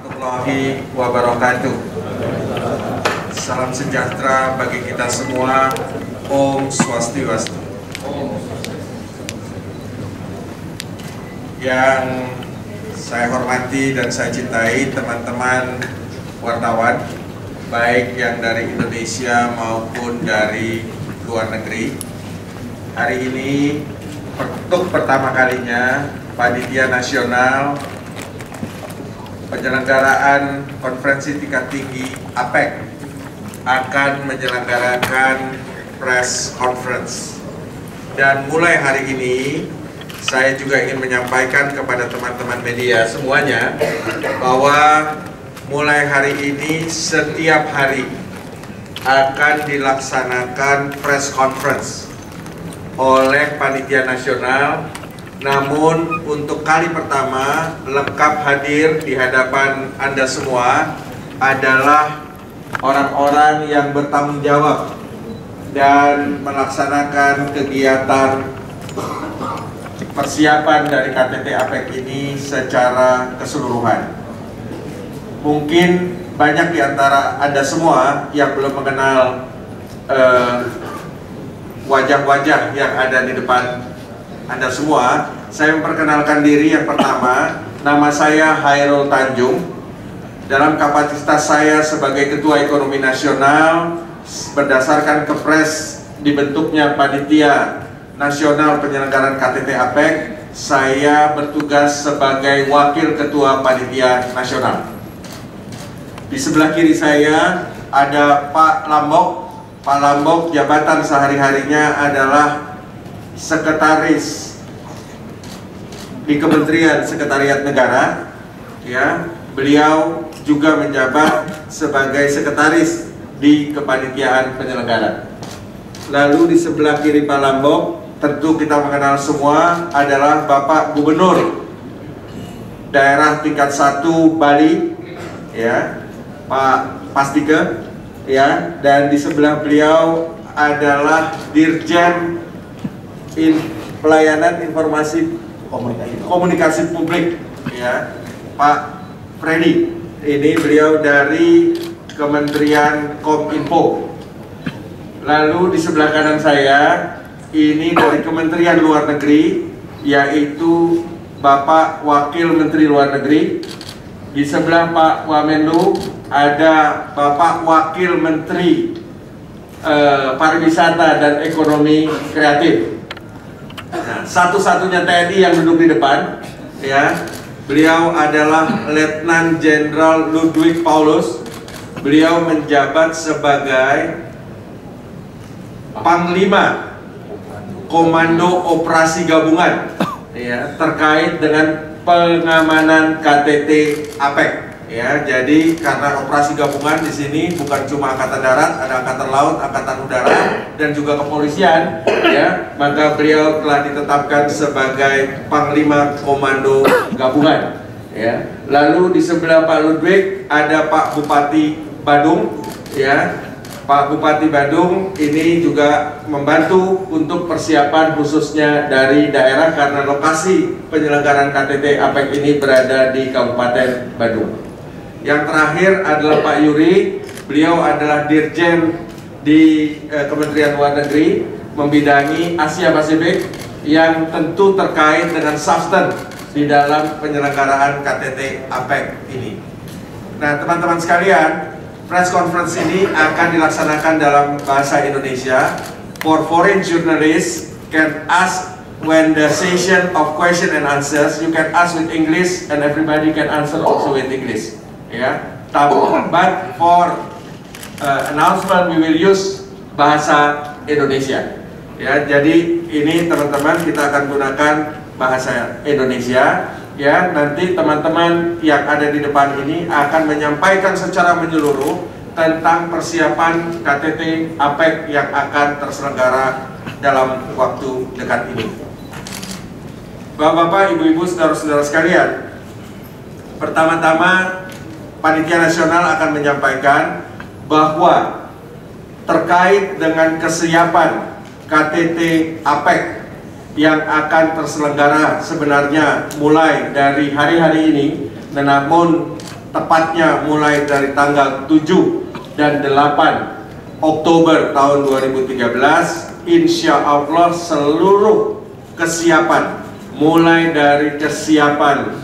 warahmatullahi wabarakatuh. Salam sejahtera bagi kita semua. Om Swastiastu. Yang saya hormati dan saya cintai teman-teman wartawan, baik yang dari Indonesia maupun dari luar negeri. Hari ini untuk pertama kalinya Panitia Nasional Penyelenggaraan Konferensi Tingkat Tinggi APEC akan menyelenggarakan press conference. Dan mulai hari ini saya juga ingin menyampaikan kepada teman-teman media semuanya bahwa mulai hari ini setiap hari akan dilaksanakan press conference oleh Panitia Nasional. Namun untuk kali pertama lengkap hadir di hadapan Anda semua adalah orang-orang yang bertanggung jawab dan melaksanakan kegiatan persiapan dari KTT APEC ini secara keseluruhan. Mungkin banyak di antara Anda semua yang belum mengenal wajah-wajah yang ada di depan Anda semua. Saya memperkenalkan diri. Yang pertama, nama saya Hairul Tanjung. Dalam kapasitas saya sebagai Ketua Ekonomi Nasional, berdasarkan kepres dibentuknya Panitia Nasional Penyelenggaraan KTT APEC, saya bertugas sebagai Wakil Ketua Panitia Nasional. Di sebelah kiri saya ada Pak Lambok. Pak Lambok jabatan sehari-harinya adalah Sekretaris di Kementerian Sekretariat Negara, ya. Beliau juga menjabat sebagai sekretaris di kepanitiaan penyelenggara. Lalu di sebelah kiri Pak Lambok, tentu kita mengenal semua, adalah Bapak Gubernur Daerah Tingkat 1 Bali, ya, Pak Pastike, ya. Dan di sebelah beliau adalah Dirjen Pelayanan Informasi Komunikasi Publik, ya, Pak Freddy. Ini beliau dari Kementerian Kominfo. Lalu di sebelah kanan saya ini dari Kementerian Luar Negeri, yaitu Bapak Wakil Menteri Luar Negeri. Di sebelah Pak Wamenlu ada Bapak Wakil Menteri Pariwisata dan Ekonomi Kreatif. Nah, satu-satunya TNI yang duduk di depan, ya, beliau adalah Letnan Jenderal Ludwig Paulus. Beliau menjabat sebagai Panglima Komando Operasi Gabungan, ya, terkait dengan pengamanan KTT APEC. Ya, jadi karena operasi gabungan di sini bukan cuma angkatan darat, ada angkatan laut, angkatan udara, dan juga kepolisian, ya, maka beliau telah ditetapkan sebagai Panglima Komando Gabungan, ya. Lalu di sebelah Pak Ludwig ada Pak Bupati Badung, ya. Pak Bupati Badung ini juga membantu untuk persiapan khususnya dari daerah karena lokasi penyelenggaraan KTT APEC ini berada di Kabupaten Badung. Yang terakhir adalah Pak Yuri. Beliau adalah Dirjen di Kementerian Luar Negeri, membidangi Asia Pasifik, yang tentu terkait dengan substance di dalam penyelenggaraan KTT APEC ini. Nah, teman-teman sekalian, press conference ini akan dilaksanakan dalam bahasa Indonesia. For foreign journalists can ask when the session of question and answers, you can ask with English and everybody can answer also with English. Ya, but for announcement we will use bahasa Indonesia. Ya, jadi ini teman-teman kita akan gunakan bahasa Indonesia. Ya, nanti teman-teman yang ada di depan ini akan menyampaikan secara menyeluruh tentang persiapan KTT APEC yang akan terselenggara dalam waktu dekat ini. Bapak-bapak, ibu-ibu, saudara-saudara sekalian, pertama-tama Panitia Nasional akan menyampaikan bahwa terkait dengan kesiapan KTT APEC yang akan terselenggara sebenarnya mulai dari hari-hari ini, namun tepatnya mulai dari tanggal 7 dan 8 Oktober tahun 2013, insya Allah seluruh kesiapan, mulai dari kesiapan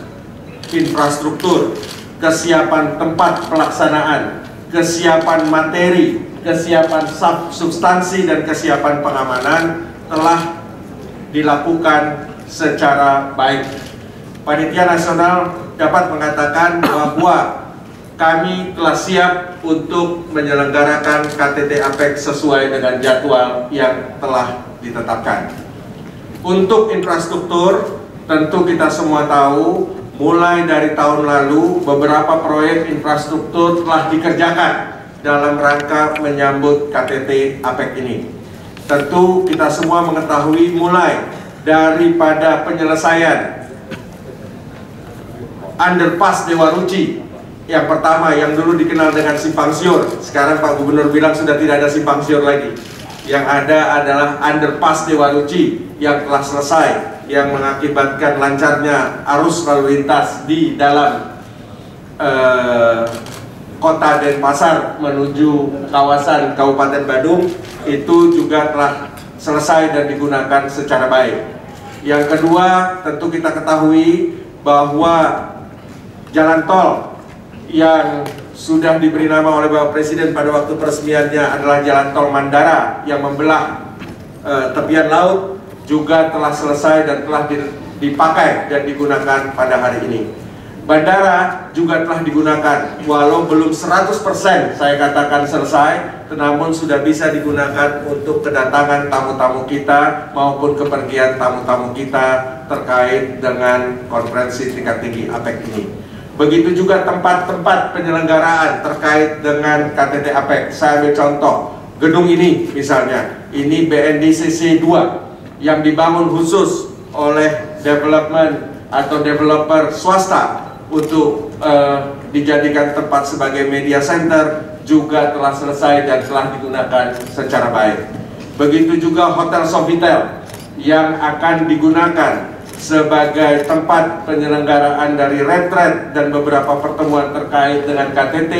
infrastruktur, kesiapan tempat pelaksanaan, kesiapan materi, kesiapan substansi, dan kesiapan pengamanan telah dilakukan secara baik. Panitia Nasional dapat mengatakan bahwa kami telah siap untuk menyelenggarakan KTT APEC sesuai dengan jadwal yang telah ditetapkan. Untuk infrastruktur, tentu kita semua tahu, mulai dari tahun lalu beberapa proyek infrastruktur telah dikerjakan dalam rangka menyambut KTT APEC ini. Tentu kita semua mengetahui mulai daripada penyelesaian underpass Dewa Ruci yang pertama, yang dulu dikenal dengan Simpang Siur. Sekarang Pak Gubernur bilang sudah tidak ada Simpang Siur lagi. Yang ada adalah underpass Dewa Ruci yang telah selesai, yang mengakibatkan lancarnya arus lalu lintas di dalam kota Denpasar menuju kawasan Kabupaten Badung. Itu juga telah selesai dan digunakan secara baik. Yang kedua, tentu kita ketahui bahwa jalan tol yang sudah diberi nama oleh Bapak Presiden pada waktu peresmiannya adalah Jalan Tol Mandara yang membelah tepian laut juga telah selesai dan telah dipakai dan digunakan pada hari ini. Bandara juga telah digunakan, walau belum 100% saya katakan selesai, namun sudah bisa digunakan untuk kedatangan tamu-tamu kita maupun kepergian tamu-tamu kita terkait dengan konferensi tingkat tinggi APEC ini. Begitu juga tempat-tempat penyelenggaraan terkait dengan KTT APEC. Saya ambil contoh, gedung ini misalnya, ini BNDCC 2 yang dibangun khusus oleh development atau developer swasta untuk dijadikan tempat sebagai media center, juga telah selesai dan telah digunakan secara baik. Begitu juga Hotel Sofitel yang akan digunakan sebagai tempat penyelenggaraan dari retret dan beberapa pertemuan terkait dengan KTT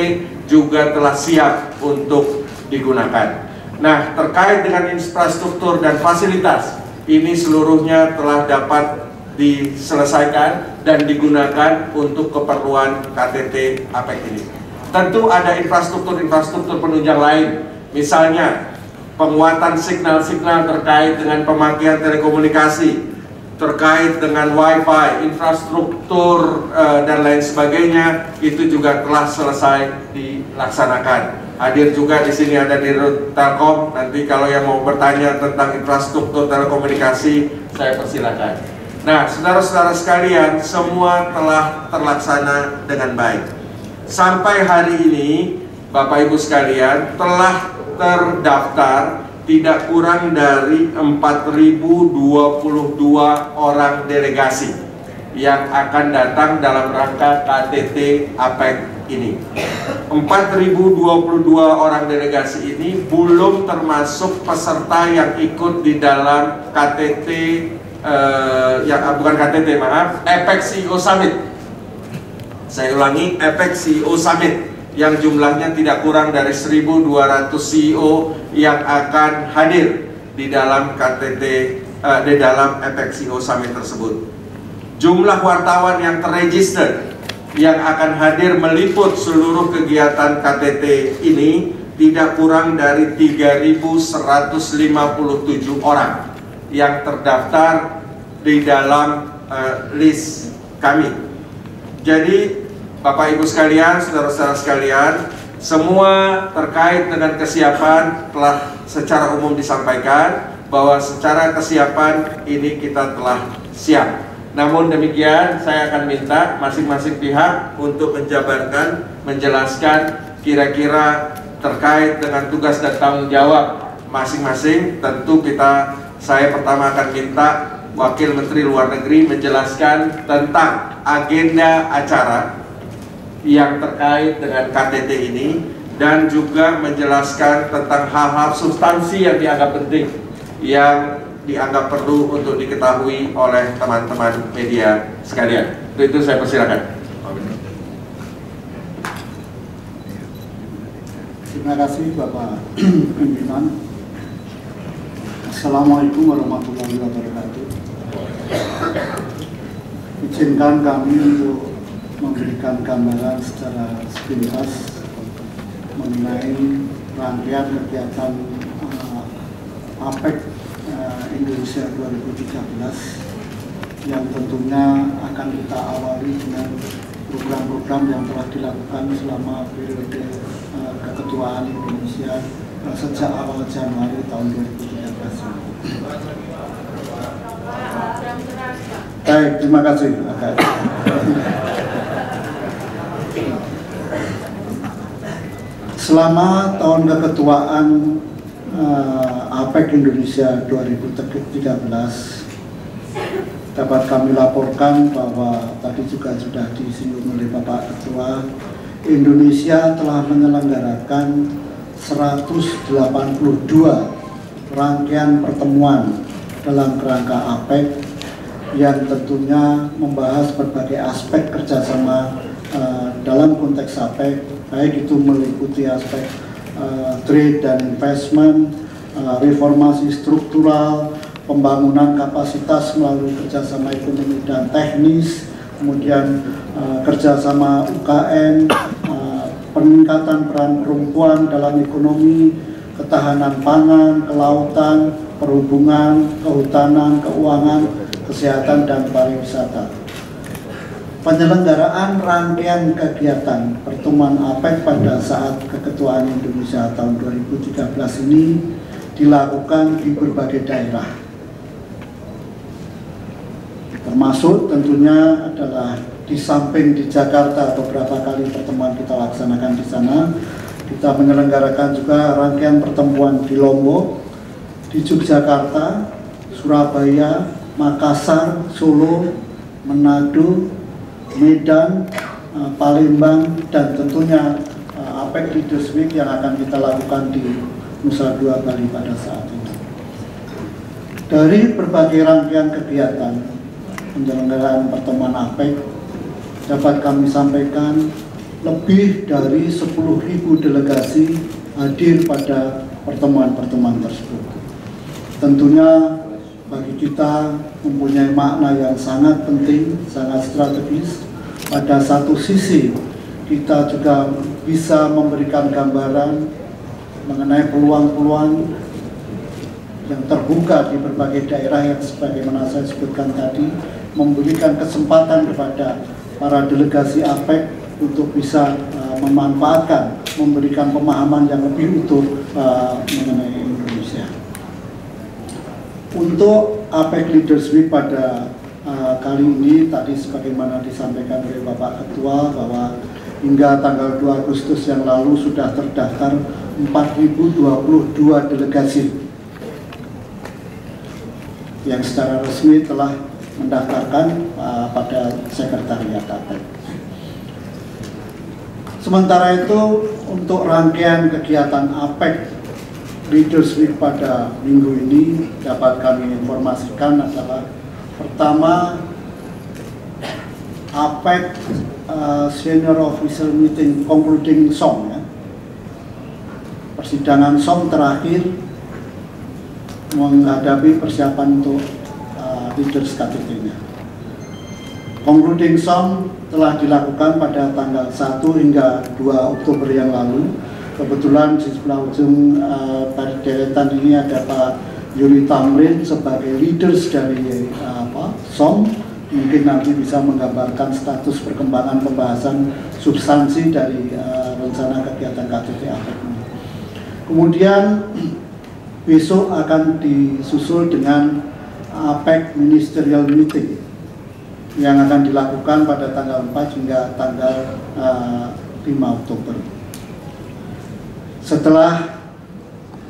juga telah siap untuk digunakan. Nah, terkait dengan infrastruktur dan fasilitas, ini seluruhnya telah dapat diselesaikan dan digunakan untuk keperluan KTT APEC ini. Tentu ada infrastruktur penunjang lain, misalnya penguatan signal-signal terkait dengan pemakaian telekomunikasi, terkait dengan wifi, infrastruktur dan lain sebagainya, itu juga telah selesai dilaksanakan. Hadir juga di sini ada Dirut Telkom. Nanti kalau yang mau bertanya tentang infrastruktur telekomunikasi, saya persilakan. Nah, saudara-saudara sekalian, semua telah terlaksana dengan baik. Sampai hari ini, Bapak Ibu sekalian, telah terdaftar tidak kurang dari 4.022 orang delegasi yang akan datang dalam rangka KTT APEC ini. 4.022 orang delegasi ini belum termasuk peserta yang ikut di dalam KTT bukan KTT, maaf, APEC CEO Summit. Saya ulangi, APEC CEO Summit yang jumlahnya tidak kurang dari 1.200 CEO yang akan hadir di dalam KTT, di dalam APEC CEO Summit tersebut. Jumlah wartawan yang terregister yang akan hadir meliput seluruh kegiatan KTT ini tidak kurang dari 3.157 orang yang terdaftar di dalam list kami. Jadi Bapak Ibu sekalian, saudara-saudara sekalian, semua terkait dengan kesiapan telah secara umum disampaikan bahwa secara kesiapan ini kita telah siap. Namun demikian, saya akan minta masing-masing pihak untuk menjabarkan, menjelaskan kira-kira terkait dengan tugas dan tanggung jawab masing-masing. Tentu saya pertama akan minta Wakil Menteri Luar Negeri menjelaskan tentang agenda acara yang terkait dengan KTT ini, dan juga menjelaskan tentang hal-hal substansi yang dianggap penting, yang dianggap perlu untuk diketahui oleh teman-teman media sekalian. Itu saya persilakan. Terima kasih Bapak Pimpinan. Assalamualaikum warahmatullahi wabarakatuh. Izinkan kami untuk memberikan gambaran secara sepintas mengenai rangkaian kegiatan APEC Indonesia 2013 yang tentunya akan kita awali dengan program-program yang telah dilakukan selama periode keketuaan Indonesia sejak awal Januari tahun 2013. Baik, terima kasih. Selama tahun keketuaan APEC Indonesia 2013 dapat kami laporkan bahwa tadi juga sudah disinggung oleh Bapak Ketua, Indonesia telah menyelenggarakan 182 rangkaian pertemuan dalam kerangka APEC yang tentunya membahas berbagai aspek kerjasama dalam konteks APEC, baik itu meliputi aspek trade dan investment, reformasi struktural, pembangunan kapasitas melalui kerjasama ekonomi dan teknis, kemudian kerjasama UKM, peningkatan peran perempuan dalam ekonomi, ketahanan pangan, kelautan, perhubungan, kehutanan, keuangan, kesehatan, dan pariwisata. Penyelenggaraan rangkaian kegiatan pertemuan APEC pada saat keketuaan Indonesia tahun 2013 ini dilakukan di berbagai daerah. Termasuk tentunya adalah di samping di Jakarta beberapa kali pertemuan kita laksanakan di sana, kita menyelenggarakan juga rangkaian pertemuan di Lombok, di Yogyakarta, Surabaya, Makassar, Solo, Manado, Medan, Palembang, dan tentunya APEC Leaders Week yang akan kita lakukan di Nusa Dua Bali pada saat ini. Dari berbagai rangkaian kegiatan penyelenggaraan pertemuan APEC dapat kami sampaikan lebih dari 10.000 delegasi hadir pada pertemuan-pertemuan tersebut. Tentunya bagi kita mempunyai makna yang sangat penting, sangat strategis. Pada satu sisi kita juga bisa memberikan gambaran mengenai peluang-peluang yang terbuka di berbagai daerah yang sebagaimana saya sebutkan tadi, memberikan kesempatan kepada para delegasi APEC untuk bisa memanfaatkan, memberikan pemahaman yang lebih utuh mengenai Indonesia. Untuk APEC Leaders Week pada kali ini, tadi sebagaimana disampaikan oleh Bapak Ketua bahwa hingga tanggal 2 Agustus yang lalu sudah terdaftar 4.022 delegasi yang secara resmi telah mendaftarkan pada sekretariat APEC. Sementara itu, untuk rangkaian kegiatan APEC Leaders Week pada minggu ini dapat kami informasikan adalah pertama, APEC Senior Official Meeting Concluding SOM, ya. Persidangan SOM terakhir menghadapi persiapan untuk leaders KTT-nya. Concluding SOM telah dilakukan pada tanggal 1 hingga 2 Oktober yang lalu. Kebetulan di sebelah ujung deretan ini ada Pak Yuri Tamrin sebagai leaders dari SOM. Mungkin nanti bisa menggambarkan status perkembangan pembahasan substansi dari rencana kegiatan KTT APEC ini. Kemudian besok akan disusul dengan APEC Ministerial Meeting yang akan dilakukan pada tanggal 4 hingga tanggal 5 Oktober. Setelah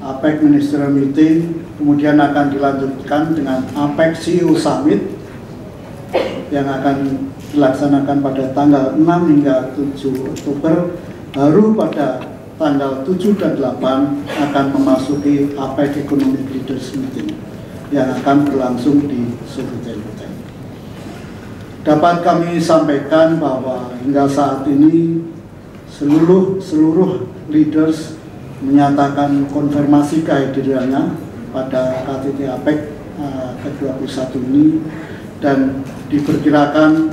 APEC Ministerial Meeting, kemudian akan dilanjutkan dengan APEC CEO Summit yang akan dilaksanakan pada tanggal 6 hingga 7 Oktober. Baru pada tanggal 7 dan 8 akan memasuki APEC Economic Leaders Meeting yang akan berlangsung di Sofitel Hotel. Dapat kami sampaikan bahwa hingga saat ini seluruh leaders menyatakan konfirmasi kehadirannya pada KTT APEC ke-21 ini, dan diperkirakan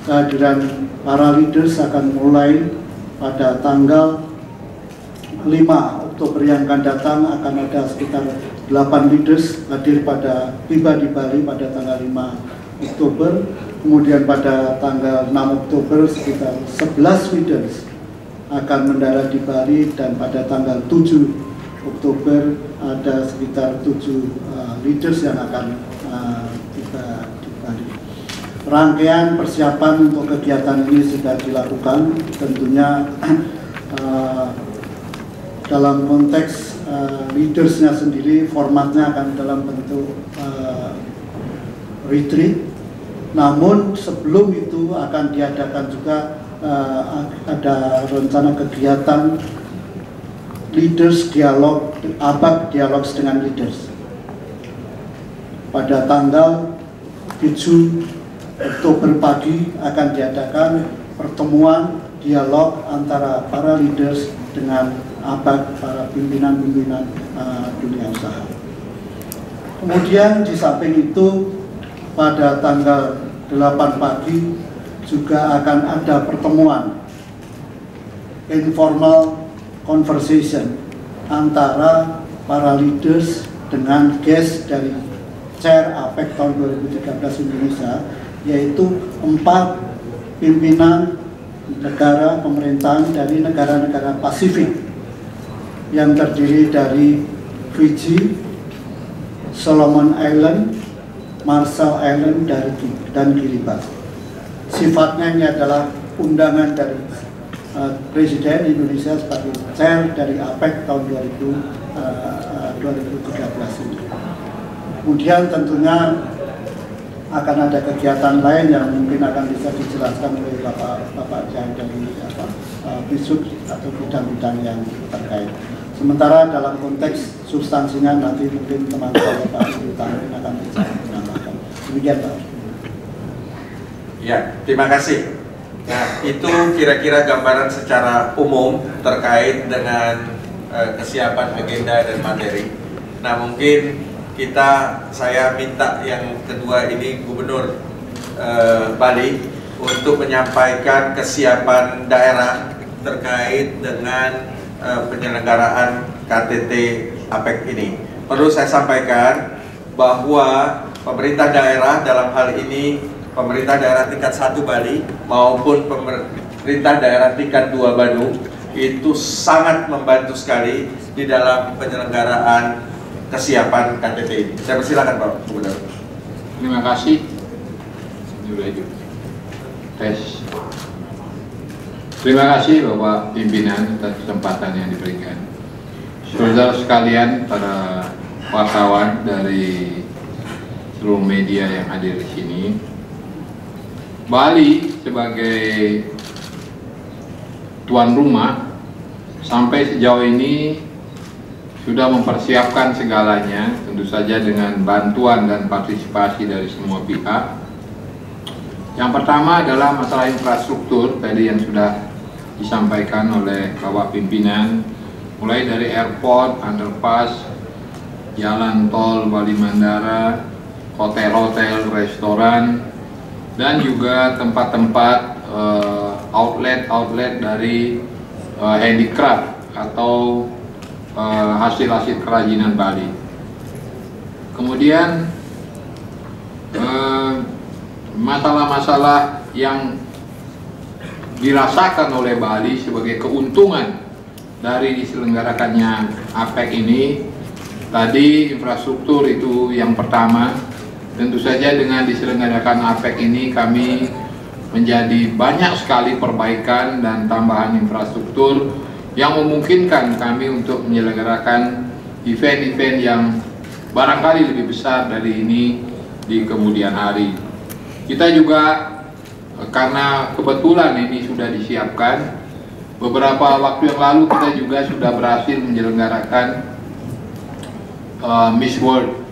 kehadiran para leaders akan mulai pada tanggal 5 Oktober yang akan datang. Akan ada sekitar 8 leaders hadir tiba di Bali pada tanggal 5 Oktober. Kemudian pada tanggal 6 Oktober sekitar 11 leaders akan mendarat di Bali, dan pada tanggal 7 Oktober ada sekitar 7 leaders yang akan tiba di Bali. Rangkaian persiapan untuk kegiatan ini sudah dilakukan, tentunya dalam konteks leadersnya sendiri formatnya akan dalam bentuk retreat. Namun sebelum itu akan diadakan juga ada rencana kegiatan leaders dialog, APEC dialog dengan leaders. Pada tanggal 7 Oktober pagi akan diadakan pertemuan dialog antara para leaders dengan APEC, para pimpinan-pimpinan dunia usaha. Kemudian di samping itu pada tanggal 8 pagi juga akan ada pertemuan informal conversation antara para leaders dengan guest dari Chair APEC tahun 2013 Indonesia, yaitu 4 pimpinan negara pemerintahan dari negara-negara Pasifik yang terdiri dari Fiji, Solomon Island, Marshall Island, dan Kiribati. Sifatnya ini adalah undangan dari Presiden Indonesia sebagai chair dari APEC tahun 2013 ini. Kemudian tentunya akan ada kegiatan lain yang mungkin akan bisa dijelaskan oleh Bapak Jaya dari besok atau bidang-bidang yang terkait. Sementara dalam konteks substansinya nanti mungkin teman-teman Pak Sultan akan bisa menambahkan. Demikian Pak. Ya, terima kasih. Nah, itu kira-kira gambaran secara umum terkait dengan kesiapan agenda dan materi. Nah, mungkin saya minta yang kedua ini Gubernur Bali untuk menyampaikan kesiapan daerah terkait dengan penyelenggaraan KTT APEC ini. Perlu saya sampaikan bahwa pemerintah daerah dalam hal ini pemerintah daerah tingkat 1 Bali maupun pemerintah daerah tingkat 2 Bandung itu sangat membantu sekali di dalam penyelenggaraan kesiapan KTT ini. Saya persilakan Pak Gubernur. Terima kasih. Tes. Terima kasih Bapak Pimpinan atas kesempatan yang diberikan. Saudara sekalian, para wartawan dari seluruh media yang hadir di sini, Bali sebagai tuan rumah sampai sejauh ini sudah mempersiapkan segalanya, tentu saja dengan bantuan dan partisipasi dari semua pihak. Yang pertama adalah masalah infrastruktur tadi yang sudah disampaikan oleh Bapak Pimpinan, mulai dari airport, underpass, jalan tol Bali Mandara, hotel-hotel, restoran, dan juga tempat-tempat outlet dari handicraft atau hasil-hasil kerajinan Bali. Kemudian masalah-masalah yang dirasakan oleh Bali sebagai keuntungan dari diselenggarakannya APEC ini, tadi infrastruktur itu yang pertama. Tentu saja dengan diselenggarakan APEC ini kami menjadi banyak sekali perbaikan dan tambahan infrastruktur yang memungkinkan kami untuk menyelenggarakan event-event yang barangkali lebih besar dari ini di kemudian hari. Kita juga karena kebetulan ini sudah disiapkan, beberapa waktu yang lalu kita juga sudah berhasil menyelenggarakan Miss World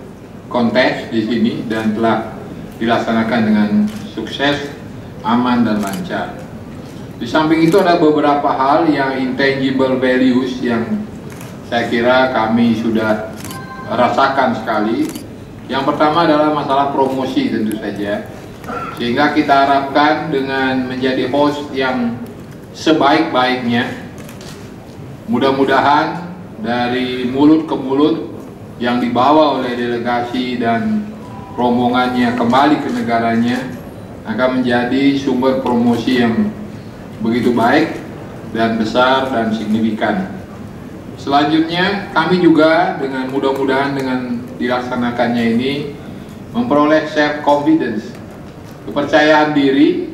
Contest di sini dan telah dilaksanakan dengan sukses, aman dan lancar. Di samping itu ada beberapa hal yang intangible values yang saya kira kami sudah rasakan sekali. Yang pertama adalah masalah promosi tentu saja, sehingga kita harapkan dengan menjadi host yang sebaik-baiknya, mudah-mudahan dari mulut ke mulut yang dibawa oleh delegasi dan rombongannya kembali ke negaranya akan menjadi sumber promosi yang begitu baik dan besar dan signifikan. Selanjutnya, kami juga dengan mudah-mudahan dengan dilaksanakannya ini memperoleh self confidence, kepercayaan diri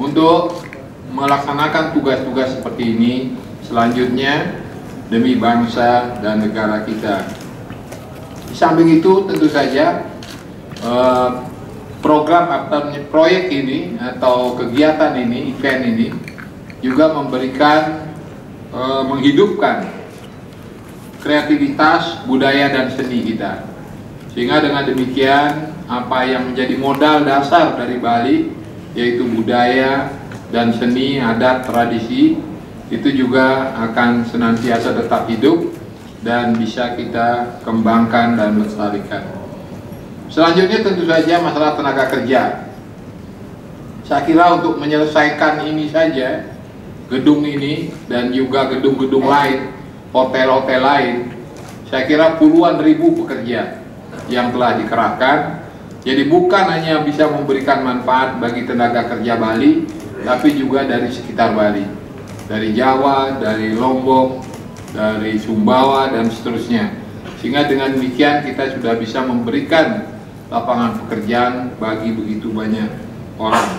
untuk melaksanakan tugas-tugas seperti ini selanjutnya demi bangsa dan negara kita. Di samping itu tentu saja program atau proyek ini atau kegiatan ini, event ini juga memberikan menghidupkan kreativitas, budaya dan seni kita. Sehingga dengan demikian apa yang menjadi modal dasar dari Bali, yaitu budaya dan seni, adat, tradisi, itu juga akan senantiasa tetap hidup dan bisa kita kembangkan dan lestarikan. Selanjutnya tentu saja masalah tenaga kerja. Saya kira untuk menyelesaikan ini saja, gedung ini dan juga gedung-gedung lain, hotel-hotel lain, saya kira puluhan ribu pekerja yang telah dikerahkan. Jadi bukan hanya bisa memberikan manfaat bagi tenaga kerja Bali, tapi juga dari sekitar Bali, dari Jawa, dari Lombok, dari Sumbawa dan seterusnya. Sehingga dengan demikian kita sudah bisa memberikan lapangan pekerjaan bagi begitu banyak orang.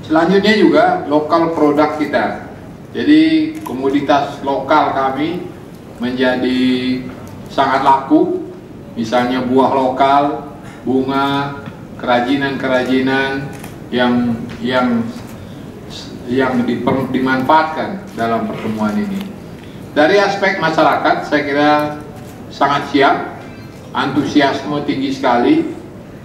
Selanjutnya juga lokal produk kita. Jadi komoditas lokal kami menjadi sangat laku, misalnya buah lokal, bunga, kerajinan-kerajinan yang dimanfaatkan dalam pertemuan ini. Dari aspek masyarakat, saya kira sangat siap, antusiasme tinggi sekali,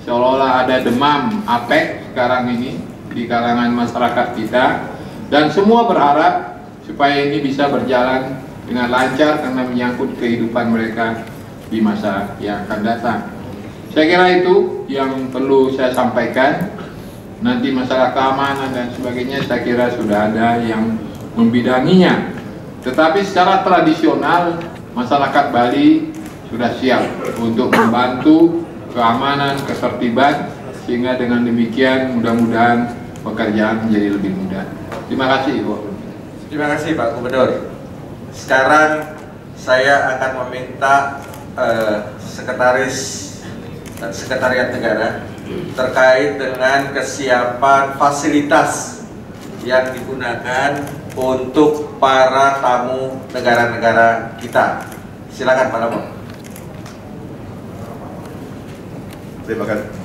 seolah-olah ada demam APEC sekarang ini di kalangan masyarakat kita, dan semua berharap supaya ini bisa berjalan dengan lancar karena menyangkut kehidupan mereka di masa yang akan datang. Saya kira itu yang perlu saya sampaikan. Nanti masalah keamanan dan sebagainya saya kira sudah ada yang membidanginya. Tetapi secara tradisional masyarakat Bali sudah siap untuk membantu keamanan, ketertiban, sehingga dengan demikian mudah-mudahan pekerjaan menjadi lebih mudah. Terima kasih, Bu. Terima kasih Pak Gubernur. Sekarang saya akan meminta Sekretariat Negara terkait dengan kesiapan fasilitas yang digunakan untuk para tamu negara-negara kita. Silakan Pak Lamo. Terima kasih.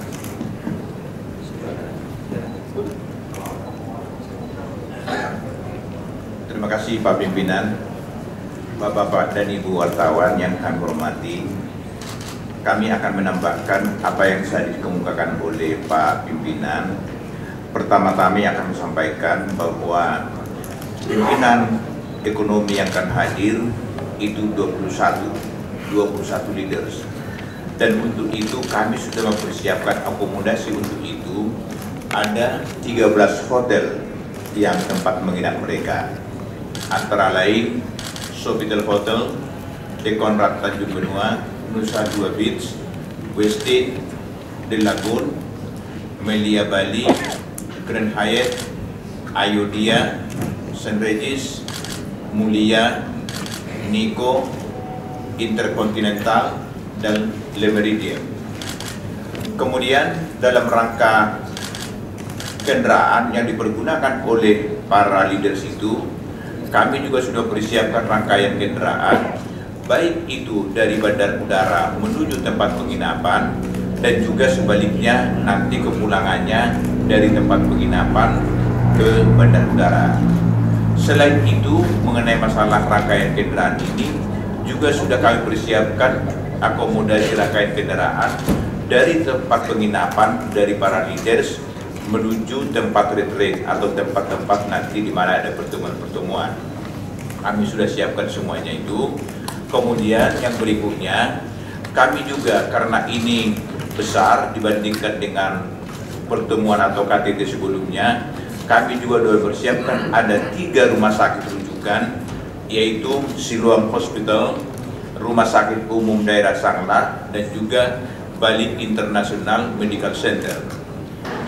Terima kasih Pak Pimpinan, Bapak-bapak dan Ibu wartawan yang kami hormati. Kami akan menambahkan apa yang sudah dikemukakan oleh Pak Pimpinan. Pertama-tama akan sampaikan bahwa pimpinan ekonomi yang akan hadir itu 21 leaders. Dan untuk itu kami sudah mempersiapkan akomodasi untuk itu. Ada 13 hotel yang tempat menginap mereka. Antara lain Sofitel Hotel, The Conrad Tanjung Benua, Nusa Dua Beach, Westin, The Lagoon, Melia Bali, Grand Hyatt, Ayodhya, St. Regis, Mulia, Nico, Intercontinental, dan Le Méridien. Kemudian dalam rangka kendaraan yang dipergunakan oleh para leaders itu, kami juga sudah persiapkan rangkaian kendaraan, baik itu dari bandar udara menuju tempat penginapan dan juga sebaliknya nanti kepulangannya dari tempat penginapan ke bandar udara. Selain itu, mengenai masalah rangkaian kendaraan ini juga sudah kami persiapkan akomodasi rangkaian kendaraan dari tempat penginapan dari para leaders menuju tempat retreat atau tempat-tempat nanti di mana ada pertemuan-pertemuan. Kami sudah siapkan semuanya itu. Kemudian yang berikutnya, kami juga karena ini besar dibandingkan dengan pertemuan atau KTT sebelumnya, kami juga sudah persiapkan ada 3 rumah sakit rujukan, yaitu Siloam Hospital, Rumah Sakit Umum Daerah Sanglah, dan juga Bali International Medical Center.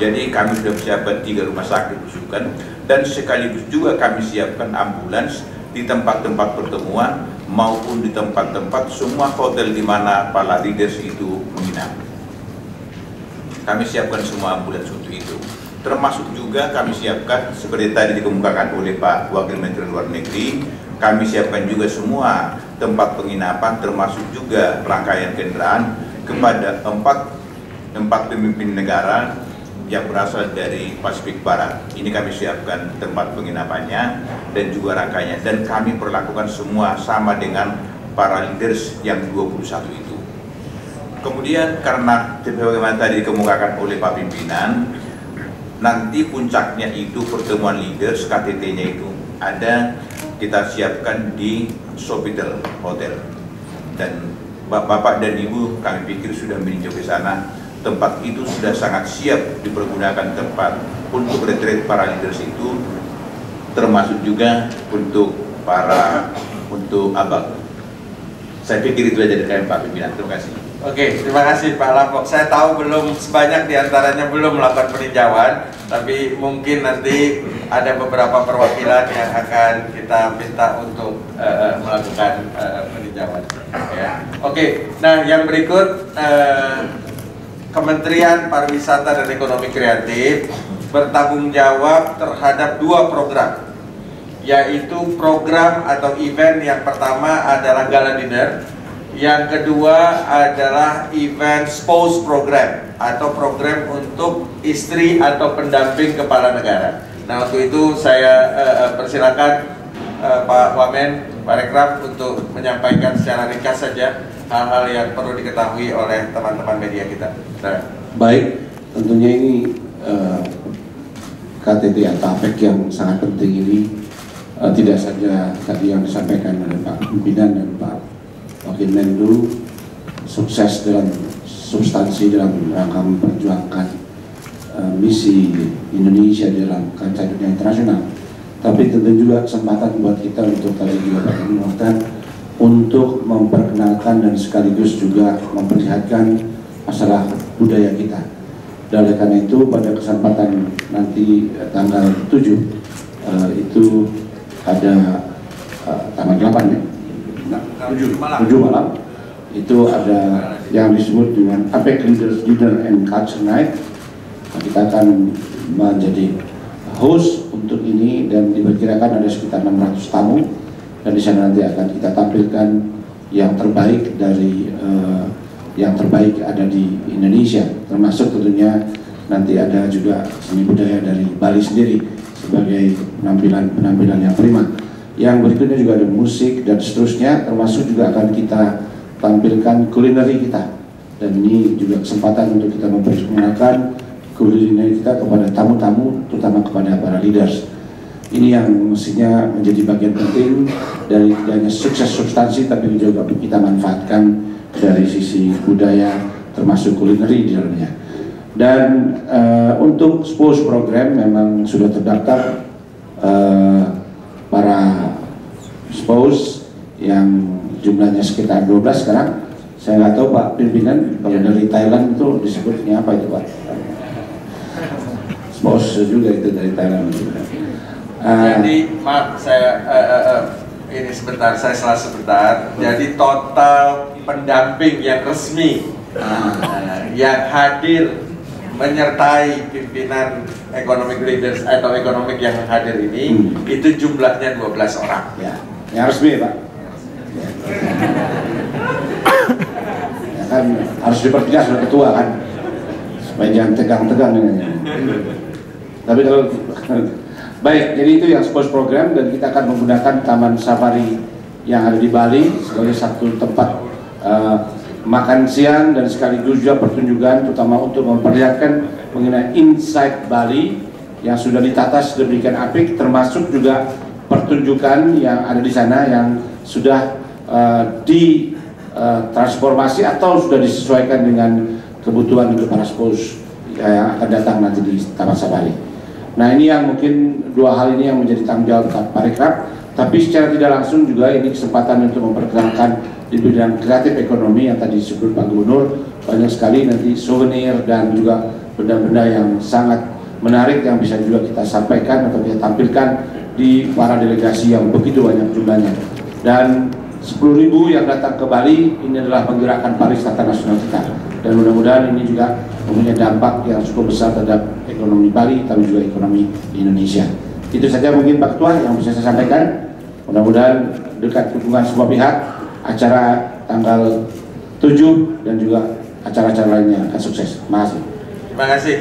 Jadi kami sudah siapkan 3 rumah sakit rujukan, dan sekaligus juga kami siapkan ambulans di tempat-tempat pertemuan maupun di tempat-tempat semua hotel di mana para leaders itu menginap. Kami siapkan semua ambulans untuk itu. Termasuk juga kami siapkan, seperti tadi dikemukakan oleh Pak Wakil Menteri Luar Negeri, kami siapkan juga semua tempat penginapan, termasuk juga rangkaian kendaraan kepada 4 pemimpin negara yang berasal dari Pasifik Barat. Ini kami siapkan tempat penginapannya dan juga rangkaiannya, dan kami perlakukan semua sama dengan para leaders yang 21 itu. Kemudian karena sebagaimana tadi dikemukakan oleh Pak Pimpinan, nanti puncaknya itu pertemuan leaders, KTT-nya itu ada, kita siapkan di Sofitel Hotel, dan Bapak dan Ibu kami pikir sudah meninjau ke sana. Tempat itu sudah sangat siap dipergunakan tempat untuk retreat para leaders itu, termasuk juga untuk abang. Saya pikir itu aja dari Pak Pimpinan. Terima kasih. Oke, terima kasih Pak Lapok. Saya tahu belum sebanyak diantaranya belum melakukan peninjauan, tapi mungkin nanti ada beberapa perwakilan yang akan kita minta untuk melakukan peninjauan. Ya. Oke, nah yang berikut Kementerian Pariwisata dan Ekonomi Kreatif bertanggung jawab terhadap 2 program, yaitu program atau event yang pertama adalah Gala Dinner, yang kedua adalah event spouse program atau program untuk istri atau pendamping kepala negara. Nah, untuk itu saya persilakan Pak Wamen, Pak Rekraf untuk menyampaikan secara ringkas saja hal-hal yang perlu diketahui oleh teman-teman media kita. Baik, tentunya ini KTT atau APEC yang sangat penting ini tidak saja tadi yang disampaikan oleh Pak Pimpinan dan Pak Wakil Menlu, sukses dalam substansi dalam rangka memperjuangkan misi Indonesia dalam kancah dunia internasional, tapi tentu juga kesempatan buat kita untuk tadi juga Pak Pimpinan untuk memperkenalkan dan sekaligus juga memperlihatkan masalah budaya kita. Dan oleh karena itu pada kesempatan nanti tanggal 7 itu ada tanggal 8 ya? 7 malam itu ada yang disebut dengan APEC Leaders Dinner and Culture Night. Kita akan menjadi host untuk ini dan diperkirakan ada sekitar 600 tamu, dan di sana nanti akan kita tampilkan yang terbaik dari yang terbaik ada di Indonesia, termasuk tentunya nanti ada juga seni budaya dari Bali sendiri sebagai penampilan yang prima. Yang berikutnya juga ada musik dan seterusnya, termasuk juga akan kita tampilkan kulineri kita, dan ini juga kesempatan untuk kita memperkenalkan kulineri kita kepada tamu-tamu, terutama kepada para leaders. Ini yang mestinya menjadi bagian penting dari tidak hanya sukses substansi, tapi juga kita manfaatkan dari sisi budaya, termasuk kulineri di dalamnya. Dan untuk spouse program memang sudah terdaftar para spouse yang jumlahnya sekitar 12 sekarang. Saya nggak tahu Pak Pimpinan, kalau dari Thailand itu disebutnya apa itu Pak? Spouse juga itu dari Thailand juga. Jadi maaf saya ini sebentar, saya salah sebentar. Jadi total pendamping yang resmi yang hadir menyertai pimpinan economic leaders atau economic yang hadir ini itu jumlahnya 12 orang. Ya, yang resmi Pak. Ya kan harus dipertegas oleh ketua kan, supaya jangan tegang-tegang ini. Tapi kalau baik, jadi itu yang spouse program, dan kita akan menggunakan Taman Safari yang ada di Bali sebagai satu tempat makan siang dan sekaligus juga pertunjukan, terutama untuk memperlihatkan mengenai Inside Bali yang sudah ditata sedemikian apik, termasuk juga pertunjukan yang ada di sana yang sudah ditransformasi atau sudah disesuaikan dengan kebutuhan untuk para spouse yang akan datang nanti di Taman Safari. Nah, ini yang mungkin dua hal ini yang menjadi tanggung jawab Parekraf, tapi secara tidak langsung juga ini kesempatan untuk memperkenalkan di bidang kreatif ekonomi yang tadi disebut Pak Gubernur. Banyak sekali nanti souvenir dan juga benda-benda yang sangat menarik yang bisa juga kita sampaikan atau kita tampilkan di para delegasi yang begitu banyak jumlahnya. Dan 10.000 yang datang ke Bali ini adalah menggerakkan pariwisata nasional kita, dan mudah-mudahan ini juga mempunyai dampak yang cukup besar terhadap ekonomi Bali tapi juga ekonomi di Indonesia. Itu saja mungkin Pak Ketua yang bisa saya sampaikan. Mudah-mudahan dekat dukungan semua pihak, acara tanggal 7 dan juga acara-acara lainnya akan sukses. Terima kasih. Terima kasih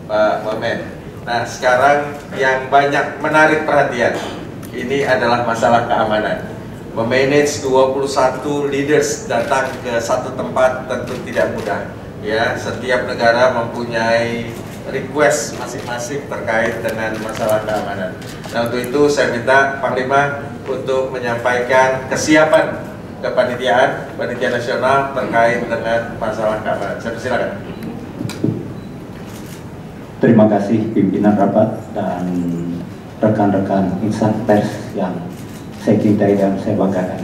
Pak Wamen. Nah, sekarang yang banyak menarik perhatian ini adalah masalah keamanan. Memanage 21 leaders datang ke satu tempat tentu tidak mudah. Ya, setiap negara mempunyai request masing-masing terkait dengan masalah keamanan. Nah, untuk itu saya minta Panglima untuk menyampaikan kesiapan kepanitiaan, panitia nasional terkait dengan masalah keamanan. Saya persilakan. Terima kasih pimpinan rapat dan rekan-rekan insan pers yang saya cintai dan saya banggakan.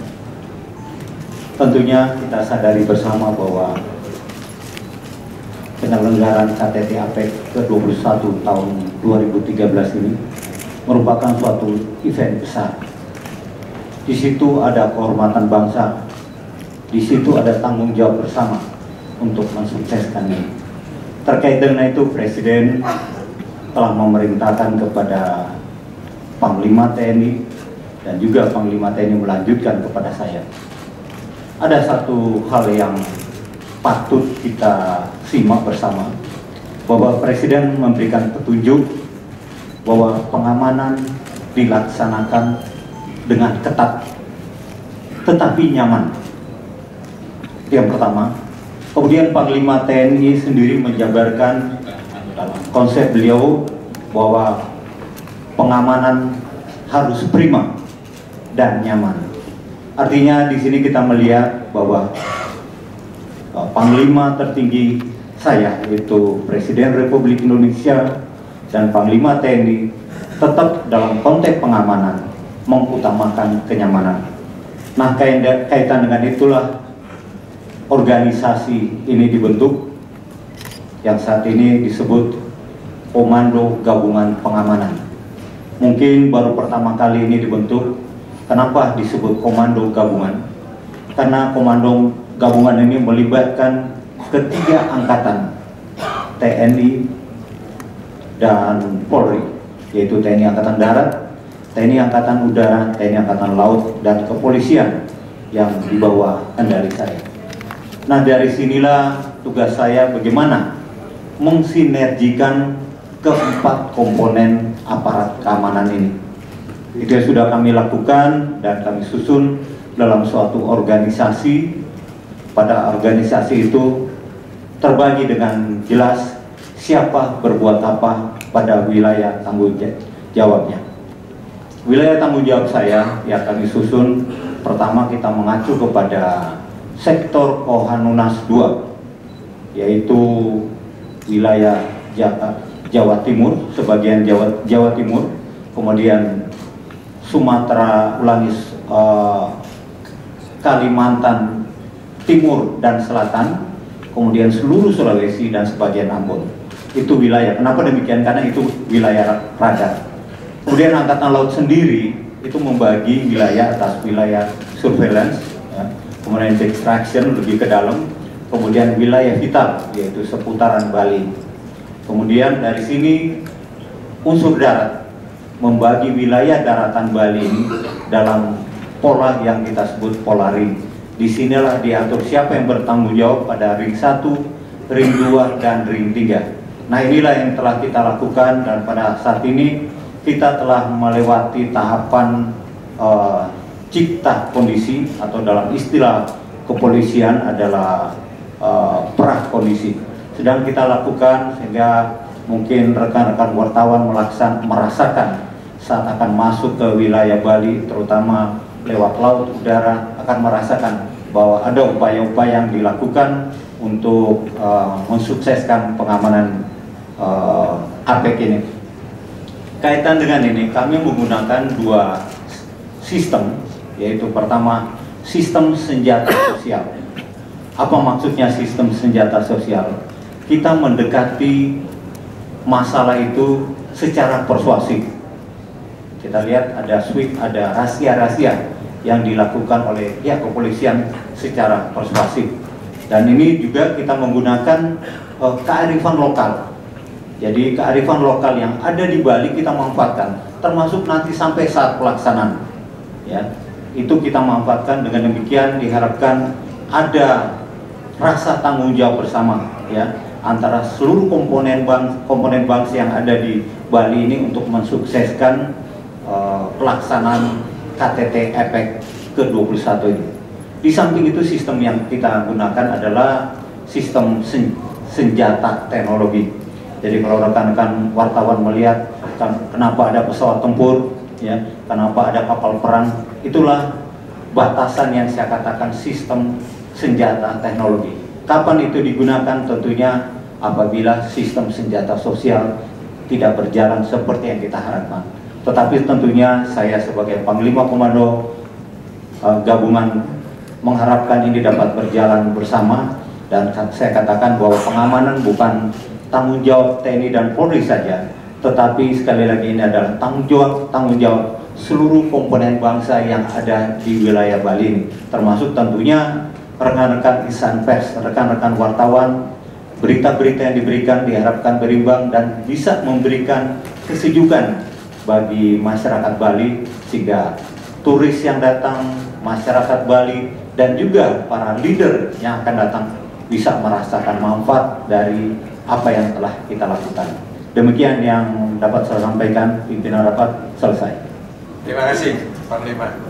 Tentunya kita sadari bersama bahwa penyelenggaraan KTT APEC ke-21 tahun 2013 ini merupakan suatu event besar. Di situ ada kehormatan bangsa, di situ ada tanggung jawab bersama untuk mensukseskan ini. Terkait dengan itu, Presiden telah memerintahkan kepada Panglima TNI dan juga Panglima TNI melanjutkan kepada saya. Ada satu hal yang patut kita simak bersama, bahwa Presiden memberikan petunjuk bahwa pengamanan dilaksanakan dengan ketat tetapi nyaman. Yang pertama. Kemudian Panglima TNI sendiri menjabarkan dalam konsep beliau bahwa pengamanan harus prima dan nyaman. Artinya di sini kita melihat bahwa Panglima tertinggi saya, yaitu Presiden Republik Indonesia dan Panglima TNI, tetap dalam konteks pengamanan mengutamakan kenyamanan. Nah, kaitan dengan itulah organisasi ini dibentuk yang saat ini disebut Komando Gabungan Pengamanan. Mungkin baru pertama kali ini dibentuk. Kenapa disebut Komando Gabungan? Karena Komando Gabungan ini melibatkan ketiga angkatan, TNI dan Polri, yaitu TNI Angkatan Darat, TNI Angkatan Udara, TNI Angkatan Laut, dan kepolisian yang di bawah kendali saya. Nah, dari sinilah tugas saya bagaimana mensinergikan keempat komponen aparat keamanan ini. Itu yang sudah kami lakukan dan kami susun dalam suatu organisasi. Pada organisasi itu terbagi dengan jelas siapa berbuat apa pada wilayah tanggung jawabnya. Wilayah tanggung jawab saya yang kami susun, pertama kita mengacu kepada sektor Kohanunas 2, yaitu wilayah Jawa Timur, sebagian Jawa Timur, kemudian Sumatera, Kalimantan Timur dan Selatan, kemudian seluruh Sulawesi dan sebagian Ambon. Itu wilayah. Kenapa demikian? Karena itu wilayah radar. Kemudian Angkatan Laut sendiri itu membagi wilayah atas wilayah surveillance, ya. Kemudian extraction lebih ke dalam, kemudian wilayah vital yaitu seputaran Bali. Kemudian dari sini unsur darat membagi wilayah daratan Bali ini dalam pola yang kita sebut pola ring. Disinilah diatur siapa yang bertanggung jawab pada ring 1, ring 2, dan ring 3. Nah, inilah yang telah kita lakukan, dan pada saat ini kita telah melewati tahapan cipta kondisi, atau dalam istilah kepolisian adalah pra kondisi. Sedang kita lakukan sehingga mungkin rekan-rekan wartawan merasakan saat akan masuk ke wilayah Bali, terutama lewat laut, udara, akan merasakan bahwa ada upaya-upaya yang dilakukan untuk mensukseskan pengamanan APEC ini. Kaitan dengan ini, kami menggunakan dua sistem, yaitu pertama sistem senjata sosial. Apa maksudnya sistem senjata sosial? Kita mendekati masalah itu secara persuasif. Kita lihat ada sweep, ada rahasia-rahasia yang dilakukan oleh pihak kepolisian secara persuasif. Dan ini juga kita menggunakan kearifan lokal. Jadi kearifan lokal yang ada di Bali kita manfaatkan, termasuk nanti sampai saat pelaksanaan. Ya, itu kita manfaatkan. Dengan demikian diharapkan ada rasa tanggung jawab bersama, ya, antara seluruh komponen bangsa yang ada di Bali ini untuk mensukseskan pelaksanaan KTT APEC ke-21 ini. Di samping itu, sistem yang kita gunakan adalah sistem senjata teknologi. Jadi kalau rekan-rekan wartawan melihat kenapa ada pesawat tempur, ya, kenapa ada kapal perang, itulah batasan yang saya katakan sistem senjata teknologi. Kapan itu digunakan? Tentunya apabila sistem senjata sosial tidak berjalan seperti yang kita harapkan. Tetapi tentunya saya sebagai Panglima Komando Gabungan mengharapkan ini dapat berjalan bersama, dan saya katakan bahwa pengamanan bukan tanggung jawab TNI dan Polri saja, tetapi sekali lagi ini adalah tanggung jawab seluruh komponen bangsa yang ada di wilayah Bali ini, termasuk tentunya rekan-rekan insan pers, rekan-rekan wartawan. Berita-berita yang diberikan diharapkan berimbang dan bisa memberikan kesejukan bagi masyarakat Bali, sehingga turis yang datang, masyarakat Bali, dan juga para leader yang akan datang bisa merasakan manfaat dari apa yang telah kita lakukan. Demikian yang dapat saya sampaikan. Pimpinan rapat selesai. Terima kasih, Panglima.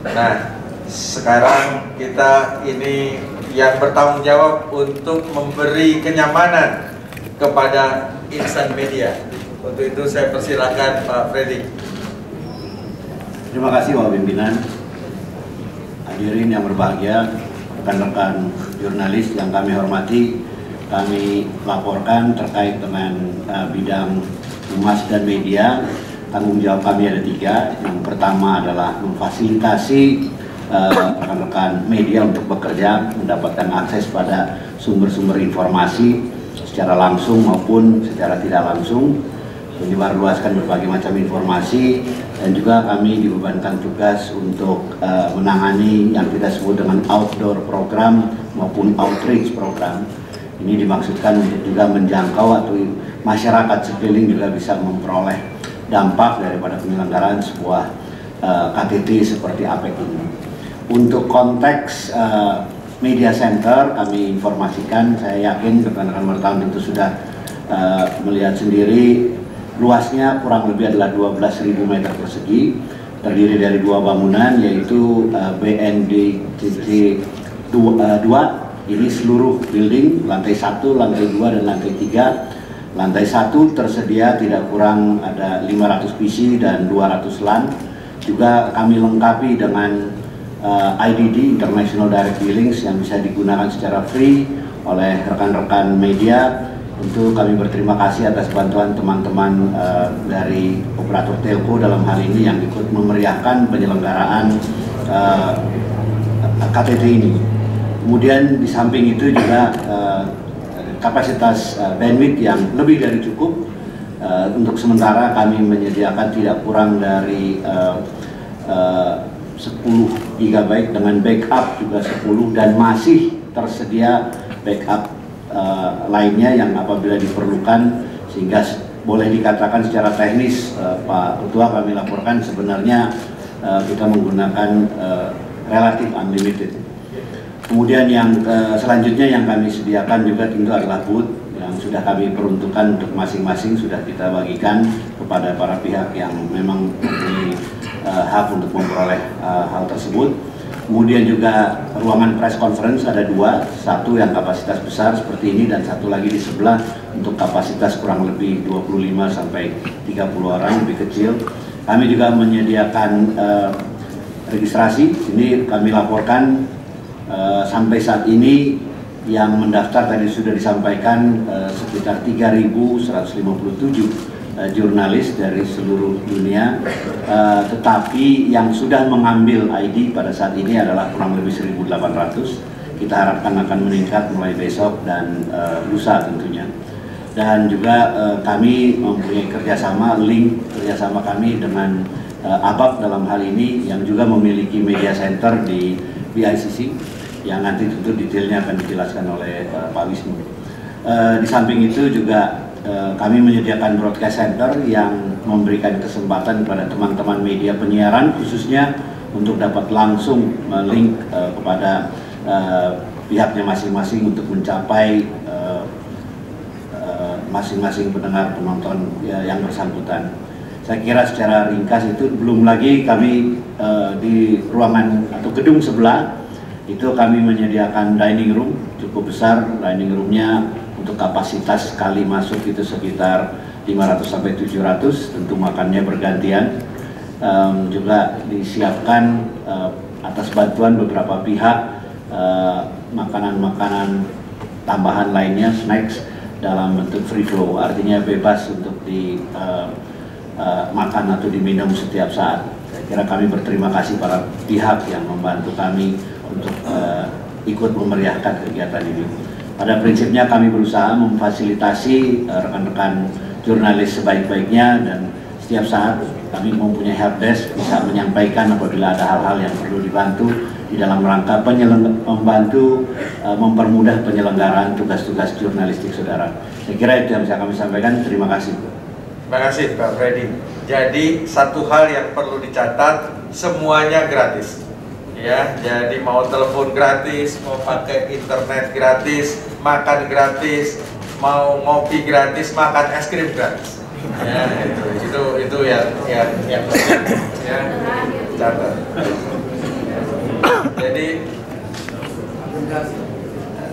Nah, sekarang kita ini yang bertanggung jawab untuk memberi kenyamanan kepada insan media. Untuk itu saya persilakan Pak Freddy. Terima kasih Bapak Pimpinan. Hadirin yang berbahagia, rekan-rekan jurnalis yang kami hormati, kami laporkan terkait dengan bidang humas dan media. Tanggung jawab kami ada 3. Yang pertama adalah memfasilitasi rekan-rekan media untuk bekerja, mendapatkan akses pada sumber-sumber informasi secara langsung maupun secara tidak langsung, menyebarluaskan berbagai macam informasi, dan juga kami dibebankan tugas untuk menangani yang kita sebut dengan outdoor program maupun outreach program. Ini dimaksudkan untuk juga menjangkau atau masyarakat sekeliling juga bisa memperoleh dampak daripada penyelenggaraan sebuah KTT seperti APEC ini. Untuk konteks media center kami informasikan, saya yakin rekan-rekan wartawan itu sudah melihat sendiri, luasnya kurang lebih adalah 12.000 meter persegi, terdiri dari 2 bangunan, yaitu BNDTT 2. Ini seluruh building, lantai 1, lantai 2, dan lantai 3. Lantai 1 tersedia tidak kurang ada 500 PC dan 200 LAN. Juga kami lengkapi dengan IDD, International Direct Dealings, yang bisa digunakan secara free oleh rekan-rekan media. Tentu kami berterima kasih atas bantuan teman-teman dari operator telco dalam hal ini yang ikut memeriahkan penyelenggaraan KTT ini. Kemudian di samping itu juga kapasitas bandwidth yang lebih dari cukup. Untuk sementara kami menyediakan tidak kurang dari 10 GB dengan backup juga 10, dan masih tersedia backup lainnya yang apabila diperlukan, sehingga boleh dikatakan secara teknis Pak Ketua kami laporkan sebenarnya kita menggunakan relatif unlimited. Kemudian yang selanjutnya yang kami sediakan juga tentu adalah booth yang sudah kami peruntukkan untuk masing-masing, sudah kita bagikan kepada para pihak yang memang mempunyai hak untuk memperoleh hal tersebut. Kemudian juga ruangan press conference ada 2, satu yang kapasitas besar seperti ini dan satu lagi di sebelah untuk kapasitas kurang lebih 25 sampai 30 orang, lebih kecil. Kami juga menyediakan registrasi. Ini kami laporkan sampai saat ini yang mendaftar tadi sudah disampaikan sekitar 3.157 jurnalis dari seluruh dunia, tetapi yang sudah mengambil ID pada saat ini adalah kurang lebih 1.800. Kita harapkan akan meningkat mulai besok dan lusa tentunya. Dan juga kami mempunyai kerjasama kami dengan ABAP dalam hal ini, yang juga memiliki media center di BICC, yang nanti tentu detailnya akan dijelaskan oleh Pak Wisnu. Di samping itu juga kami menyediakan broadcast center yang memberikan kesempatan kepada teman-teman media penyiaran khususnya untuk dapat langsung link kepada pihaknya masing-masing untuk mencapai masing-masing pendengar penonton yang bersangkutan. Saya kira secara ringkas itu, belum lagi kami di ruangan atau gedung sebelah itu kami menyediakan dining room cukup besar. Dining roomnya untuk kapasitas sekali masuk itu sekitar 500 sampai 700, tentu makannya bergantian. Juga disiapkan atas bantuan beberapa pihak makanan-makanan tambahan lainnya, snacks dalam bentuk free flow, artinya bebas untuk makan atau diminum setiap saat. Saya kira kami berterima kasih para pihak yang membantu kami untuk ikut memeriahkan kegiatan ini. Pada prinsipnya kami berusaha memfasilitasi rekan-rekan jurnalis sebaik-baiknya, dan setiap saat kami mempunyai helpdesk, bisa menyampaikan apabila ada hal-hal yang perlu dibantu di dalam rangka membantu mempermudah penyelenggaraan tugas-tugas jurnalistik saudara. Saya kira itu yang bisa kami sampaikan. Terima kasih. Terima kasih Pak Freddy. Jadi satu hal yang perlu dicatat, semuanya gratis. Ya, jadi mau telepon gratis, mau pakai internet gratis, makan gratis, mau ngopi gratis, makan es krim gratis. Ya, itu yang penting. Ya, catat. Jadi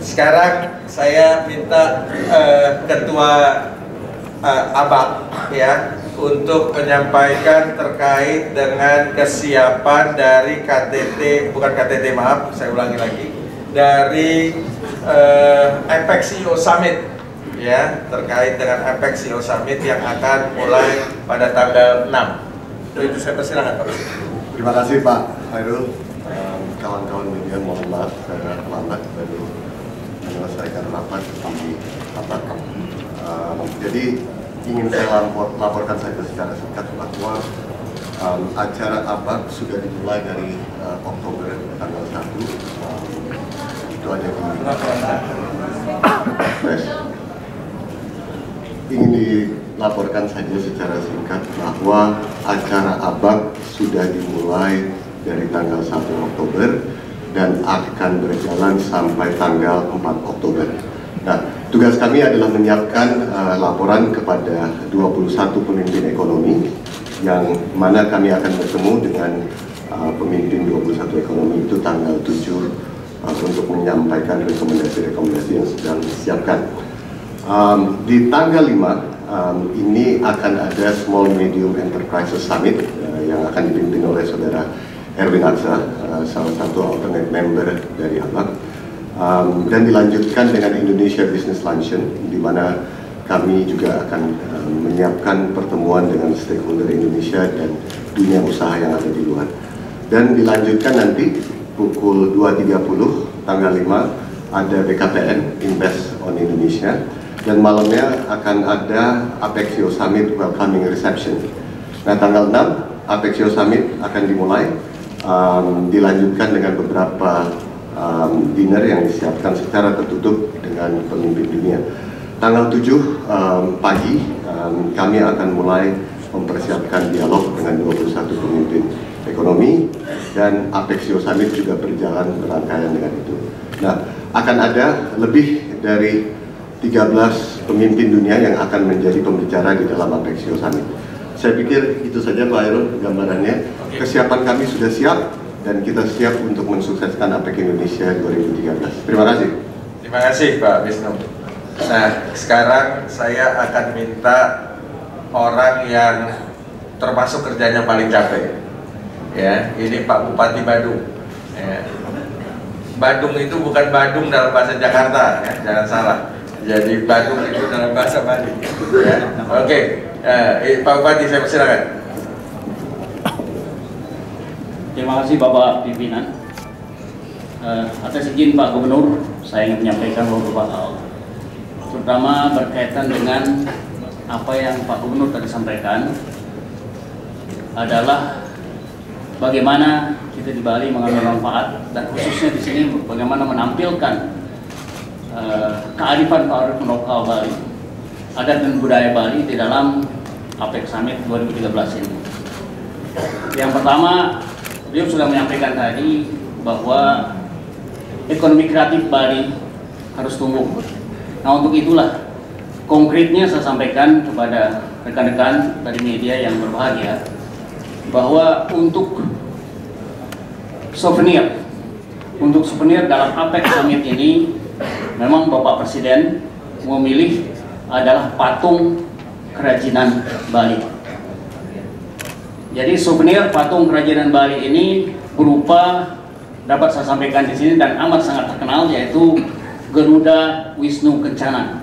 sekarang saya minta Ketua ABAP ya untuk menyampaikan terkait dengan kesiapan dari saya ulangi lagi, dari APEC CEO Summit ya, terkait dengan APEC CEO Summit yang akan mulai pada tanggal 6. Itu saya persilakan Pak. Terima kasih Pak Hairul. Kawan-kawan media, mohon maaf karena terlambat baru menyelesaikan rapat di ABAP. Jadi ingin saya laporkan saja secara singkat bahwa acara ABAP sudah dimulai dari Oktober tanggal 1. Itu ada di press. Ingin dilaporkan saja secara singkat bahwa acara ABAP sudah dimulai dari tanggal 1 Oktober dan akan berjalan sampai tanggal 4 Oktober. Nah, tugas kami adalah menyiapkan laporan kepada 21 pemimpin ekonomi, yang mana kami akan bertemu dengan pemimpin 21 ekonomi itu tanggal 7 untuk menyampaikan rekomendasi-rekomendasi yang sedang disiapkan. Di tanggal 5 ini akan ada Small Medium Enterprises Summit yang akan dipimpin oleh Saudara Erwin Aksa, salah satu alternate member dari ABAP, dan dilanjutkan dengan Indonesia Business Luncheon, di mana kami juga akan menyiapkan pertemuan dengan stakeholder Indonesia dan dunia usaha yang ada di luar. Dan dilanjutkan nanti pukul 2.30 tanggal 5 ada BKPN Invest on Indonesia, dan malamnya akan ada Apexio Summit Welcoming Reception. Nah, tanggal 6 Apexio Summit akan dimulai, dilanjutkan dengan beberapa dinner yang disiapkan secara tertutup dengan pemimpin dunia. Tanggal 7 pagi kami akan mulai mempersiapkan dialog dengan 21 pemimpin ekonomi, dan Apexio Summit juga berjalan berangkaian dengan itu. Nah, akan ada lebih dari 13 pemimpin dunia yang akan menjadi pembicara di dalam Apexio Summit. Saya pikir itu saja Pak Hairul gambarannya. Kesiapan kami sudah siap dan kita siap untuk mensukseskan APEC Indonesia 2013. Terima kasih. Terima kasih Pak Wisnu. Nah, sekarang saya akan minta orang yang termasuk kerjanya paling capek, Ya, ini Pak Bupati Badung. Ya. Badung itu bukan Badung dalam bahasa Jakarta, ya, jangan salah. Jadi Badung itu dalam bahasa Bali. Ya. Oke, Pak Bupati saya persilakan. Terima kasih Bapak Pimpinan. Atas izin Pak Gubernur, saya ingin menyampaikan beberapa hal, terutama berkaitan dengan apa yang Pak Gubernur tadi sampaikan, adalah bagaimana kita di Bali mengambil manfaat, dan khususnya di sini bagaimana menampilkan kearifan lokal Bali, adat dan budaya Bali di dalam APEC Summit 2013 ini. Yang pertama, beliau sudah menyampaikan tadi bahwa ekonomi kreatif Bali harus tumbuh. Nah, untuk itulah konkretnya saya sampaikan kepada rekan-rekan dari media yang berbahagia bahwa untuk souvenir dalam APEC Summit ini memang Bapak Presiden memilih adalah patung kerajinan Bali. Jadi souvenir patung kerajinan Bali ini berupa, dapat saya sampaikan di sini dan amat sangat terkenal, yaitu Garuda Wisnu Kencana.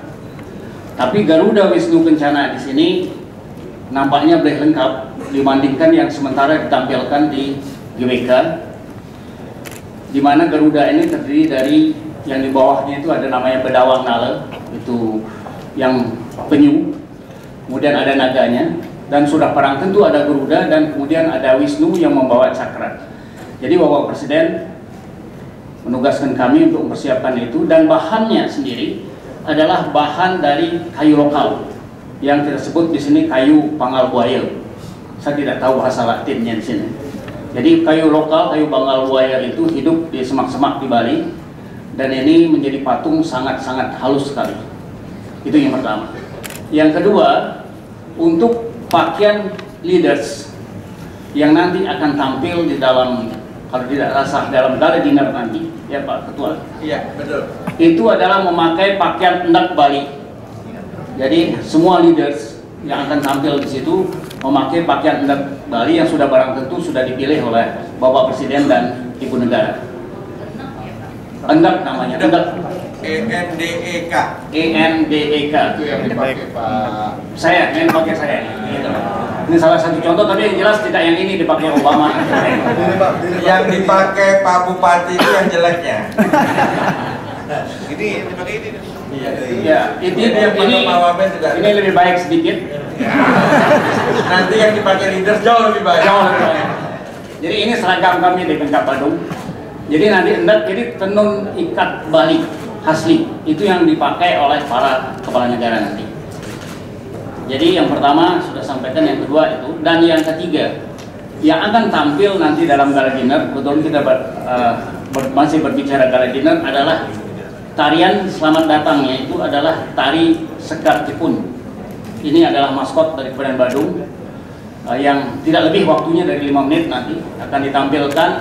Tapi Garuda Wisnu Kencana di sini nampaknya lebih lengkap dibandingkan yang sementara ditampilkan di GWK, di mana Garuda ini terdiri dari yang di bawahnya itu ada namanya Bedawang Nala, itu yang penyu, kemudian ada naganya, dan sudah perang tentu ada Garuda, dan kemudian ada Wisnu yang membawa cakra. Jadi Bapak Presiden menugaskan kami untuk mempersiapkan itu, dan bahannya sendiri adalah bahan dari kayu lokal yang kita sebut di sini kayu panggal buaya. Saya tidak tahu bahasa Latinnya di sini. Jadi kayu lokal, kayu panggal buaya itu hidup di semak-semak di Bali, dan ini menjadi patung sangat-sangat halus sekali. Itu yang pertama. Yang kedua, untuk pakaian leaders yang nanti akan tampil di dalam, kalau tidak salah dalam gala dinner nanti, ya Pak Ketua. Iya, betul. Itu adalah memakai pakaian endak Bali. Jadi semua leaders yang akan tampil di situ memakai pakaian endak Bali yang sudah barang tentu sudah dipilih oleh Bapak Presiden dan Ibu Negara. Endak namanya, endak. ENDEK. ENDEK. Itu yang dipakai Pak. Saya, yang pakai saya. Gitu. Ini salah satu contoh, tapi yang jelas tidak yang ini dipakai Obama. Yang dipakai Pak Bupati itu yang jeleknya. Ini dipakai ini. Ya, ini lebih baik sedikit. Nanti yang dipakai leaders jauh lebih baik. Jauh lebih baik. Jadi ini seragam kami di Pemkab Badung. Jadi nanti endak, jadi tenun ikat Bali asli itu yang dipakai oleh para kepala negara nanti. Jadi yang pertama sudah sampaikan, yang kedua itu, dan yang ketiga yang akan tampil nanti dalam gala dinner, kebetulan kita masih berbicara gala dinner, adalah tarian selamat datang, yaitu adalah tari Sekar Jepun. Ini adalah maskot dari Kabupaten Badung yang tidak lebih waktunya dari 5 menit nanti akan ditampilkan.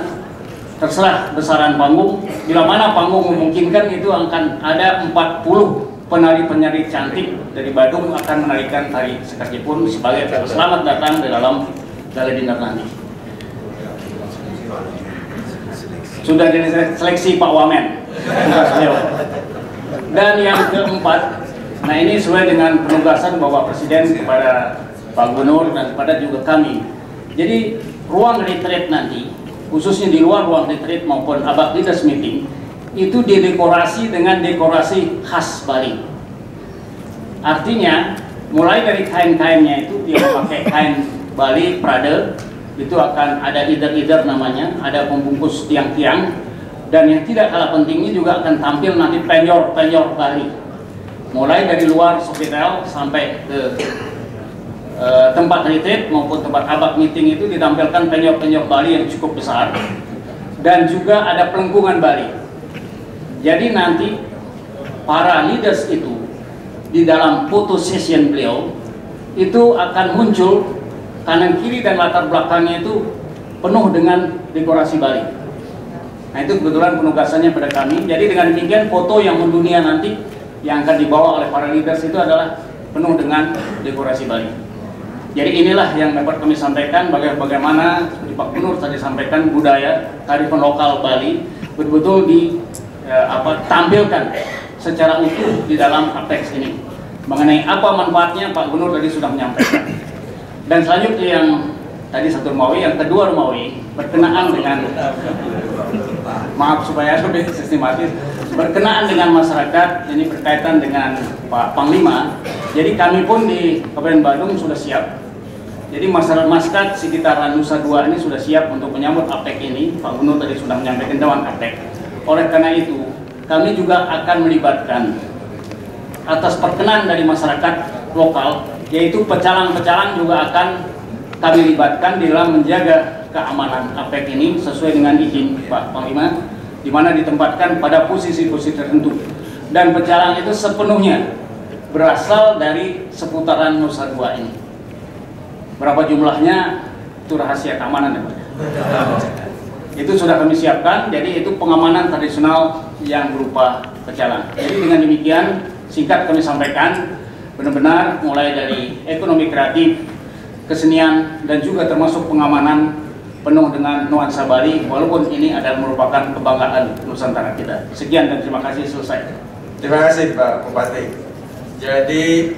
Terserah besaran panggung, bila mana panggung memungkinkan itu akan ada 40 penari-penari cantik dari Badung akan menarikan tari Sekar Jepun sebagai selamat datang di dalam gala dinner nanti. Sudah diseleksi Pak Wamen. Dan yang keempat, nah ini sesuai dengan penugasan Bapak Presiden kepada Pak Gubernur dan kepada juga kami. Jadi ruang retreat nanti, khususnya di luar ruang retreat maupun ABAC Leaders Meeting, itu didekorasi dengan dekorasi khas Bali. Artinya, mulai dari kain-kainnya itu dia memakai kain Bali Prada, itu akan ada either namanya, ada pembungkus tiang-tiang, dan yang tidak kalah pentingnya juga akan tampil nanti penyor-penyor Bali. Mulai dari luar Sofitel sampai ke tempat retreat maupun tempat ABAC meeting itu ditampilkan penyor-penyor Bali yang cukup besar, dan juga ada pelengkungan Bali. Jadi nanti para leaders itu di dalam foto session beliau itu akan muncul kanan kiri dan latar belakangnya itu penuh dengan dekorasi Bali. Nah itu kebetulan penugasannya pada kami. Jadi dengan demikian foto yang mendunia nanti yang akan dibawa oleh para leaders itu adalah penuh dengan dekorasi Bali. Jadi inilah yang dapat kami sampaikan, bagaimana seperti Pak Gubernur tadi sampaikan, budaya kearifan lokal Bali betul-betul ditampilkan secara utuh di dalam APEX ini. Mengenai apa manfaatnya Pak Gubernur tadi sudah menyampaikan. Dan selanjutnya yang tadi satu Romawi, yang kedua Romawi berkenaan dengan, maaf supaya lebih sistematis, berkenaan dengan masyarakat, ini berkaitan dengan Pak Panglima. Jadi kami pun di Kabupaten Badung sudah siap. Jadi masyarakat sekitaran Nusa Dua ini sudah siap untuk menyambut APEC ini. Pak Gubernur tadi sudah menyampaikan Dewan APEC. Oleh karena itu, kami juga akan melibatkan atas perkenan dari masyarakat lokal, yaitu pecalang-pecalang juga akan kami libatkan di dalam menjaga keamanan APEC ini sesuai dengan izin Pak Panglima, di mana ditempatkan pada posisi-posisi tertentu. Dan pecalang itu sepenuhnya berasal dari seputaran Nusa Dua ini. Berapa jumlahnya itu rahasia keamanan ya Pak. Itu sudah kami siapkan, jadi itu pengamanan tradisional yang berupa pecalang. Jadi dengan demikian singkat kami sampaikan, benar-benar mulai dari ekonomi kreatif, kesenian, dan juga termasuk pengamanan penuh dengan nuansa Bali, walaupun ini adalah merupakan kebanggaan Nusantara kita. Sekian dan terima kasih, selesai. Terima kasih Pak Bupati. Jadi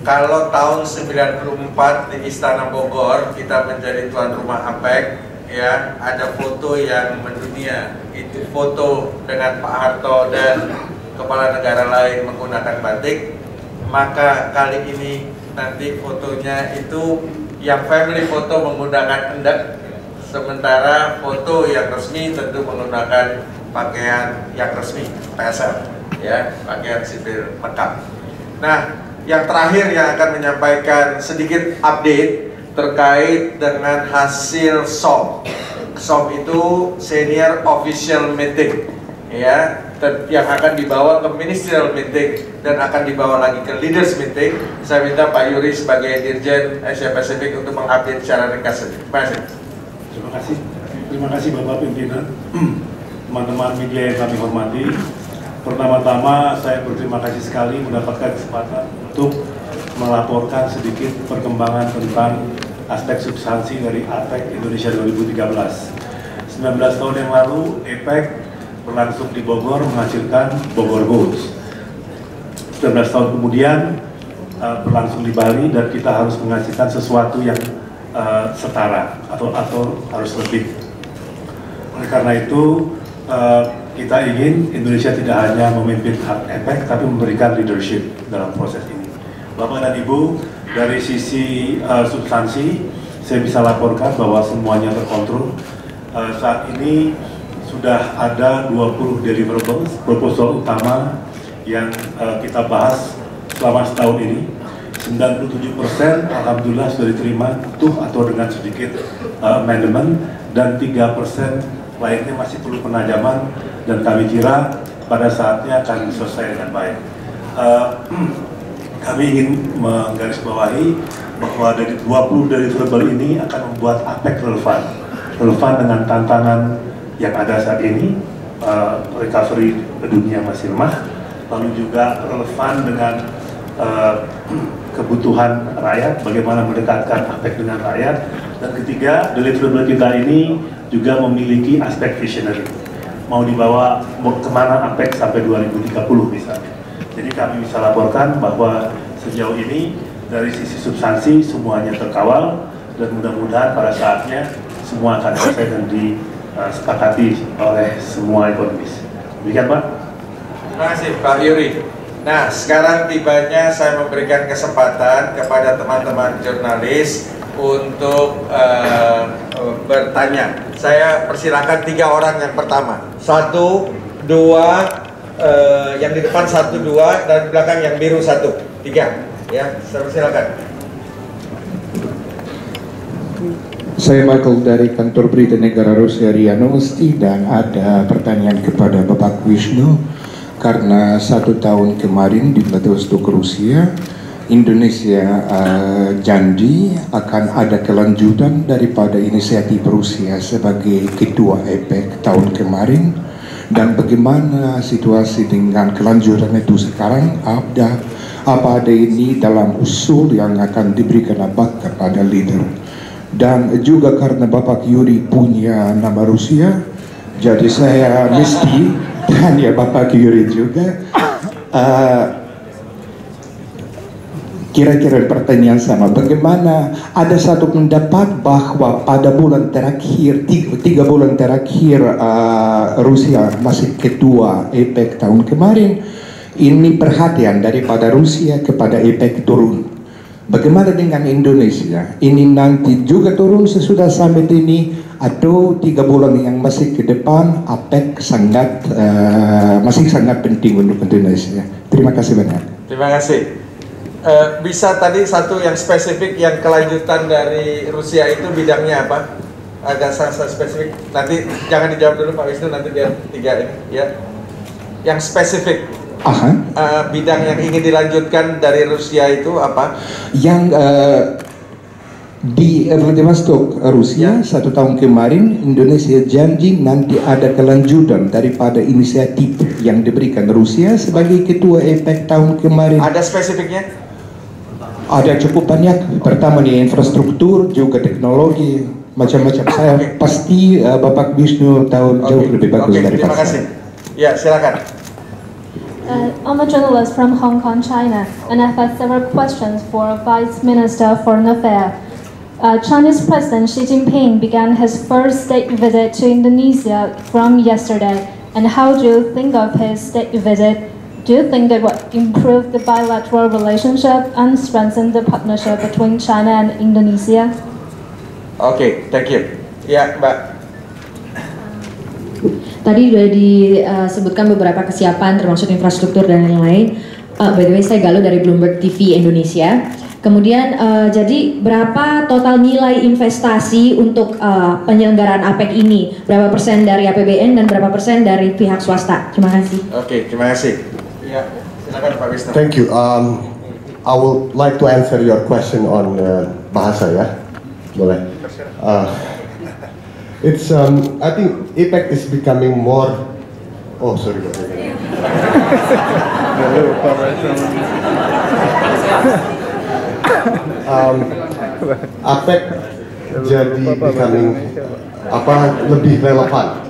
kalau tahun 94 di Istana Bogor kita menjadi tuan rumah APEC, ya ada foto yang mendunia, itu foto dengan Pak Harto dan kepala negara lain menggunakan batik. Maka kali ini nanti fotonya itu yang family foto menggunakan endek, sementara foto yang resmi tentu menggunakan pakaian yang resmi PSR, ya pakaian sipil lengkap. Nah, yang terakhir yang akan menyampaikan sedikit update terkait dengan hasil SOM. SOM itu Senior Official Meeting, ya, yang akan dibawa ke Ministerial Meeting dan akan dibawa lagi ke Leaders Meeting. Saya minta Pak Yuri sebagai Dirjen Asia Pasifik untuk mengupdate secara ringkas. Terima kasih. Terima kasih Bapak Pimpinan, teman-teman media yang kami hormati. Pertama-tama saya berterima kasih sekali mendapatkan kesempatan untuk melaporkan sedikit perkembangan tentang aspek substansi dari APEC Indonesia 2013. 19 tahun yang lalu APEC berlangsung di Bogor menghasilkan Bogor Goals. 19 tahun kemudian berlangsung di Bali dan kita harus menghasilkan sesuatu yang setara atau harus lebih. Oleh karena itu kita ingin Indonesia tidak hanya memimpin APEC tapi memberikan leadership dalam proses ini. Bapak dan Ibu, dari sisi substansi saya bisa laporkan bahwa semuanya terkontrol. Saat ini sudah ada 20 deliverables, proposal utama yang kita bahas selama setahun ini. 97% alhamdulillah sudah diterima utuh atau dengan sedikit amendment, dan 3% lainnya masih perlu penajaman, dan kami kira pada saatnya akan selesai dengan baik. Kami ingin menggarisbawahi bahwa dari 20 deliverable ini akan membuat APEC relevan dengan tantangan yang ada saat ini. Recovery dunia masih lemah, lalu juga relevan dengan kebutuhan rakyat, bagaimana mendekatkan APEC dengan rakyat. Dan ketiga, deliverable kita ini juga memiliki aspek visionary, mau dibawa kemana APEC sampai 2030 misalnya. Jadi kami bisa laporkan bahwa sejauh ini dari sisi substansi semuanya terkawal, dan mudah-mudahan pada saatnya semua akan selesai dan disepakati oleh semua ekonomis. Demikian Pak. Terima kasih Pak Yuri. Nah, sekarang tibanya saya memberikan kesempatan kepada teman-teman jurnalis untuk bertanya. Saya persilakan 3 orang yang pertama. 1, 2, yang di depan 1, 2, dan di belakang yang biru 1, 3. Ya, saya persilakan. Saya Michael dari kantor berita negara Rusia RIA Novosti, dan ada pertanyaan kepada Bapak Wisnu. Karena 1 tahun kemarin di Vladivostok Rusia, Indonesia janji akan ada kelanjutan daripada inisiatif Rusia sebagai ketua APEC tahun kemarin, dan bagaimana situasi dengan kelanjutan itu sekarang? apa ada ini dalam usul yang akan diberikan ABAK kepada leader. Dan juga karena Bapak Yuri punya nama Rusia, jadi saya mesti tanya Bapak Yuri juga. Kira-kira pertanyaan sama, bagaimana ada satu pendapat bahwa pada bulan terakhir, tiga bulan terakhir Rusia masih ketua APEC tahun kemarin, ini perhatian daripada Rusia kepada APEC turun. Bagaimana dengan Indonesia? Ini nanti juga turun sesudah summit ini atau 3 bulan yang masih ke depan APEC masih sangat penting untuk Indonesia. Terima kasih banyak. Terima kasih. Bisa tadi satu yang spesifik, yang kelanjutan dari Rusia itu bidangnya apa? Agak sangat spesifik. Nanti jangan dijawab dulu Pak Wisnu, nanti biar 3 ini ya. Yang spesifik. Bidang yang ingin dilanjutkan dari Rusia itu apa? Yang di Vladivostok, Rusia, 1 tahun kemarin Indonesia janji nanti ada kelanjutan daripada inisiatif yang diberikan Rusia sebagai ketua APEC tahun kemarin. Ada spesifiknya? Ada cukup banyak. Pertama nih infrastruktur, juga teknologi, macam-macam. Saya pasti Bapak Wisnu tahu jauh lebih bagus dari terima kasih. Ya, silakan. I'm a journalist from Hong Kong, China, and I've had several questions for Vice Minister of Foreign Affairs. Chinese President Xi Jinping began his first state visit to Indonesia from yesterday. And how do you think of his state visit? Do you think it would improve the bilateral relationship and strengthen the partnership between China and Indonesia? Oke, thank you. Ya, Mbak. Tadi sudah disebutkan beberapa kesiapan termasuk infrastruktur dan lain-lain. By the way, saya Galuh dari Bloomberg TV Indonesia. Kemudian jadi berapa total nilai investasi untuk penyelenggaraan APEC ini? Berapa persen dari APBN dan berapa persen dari pihak swasta? Terima kasih. Oke, terima kasih. Ya, silakan Pak Wisnu. Thank you. I would like to answer your question on bahasa ya. Boleh. It's I think APEC is becoming more. Oh sorry. APEC jadi becoming lebih relevan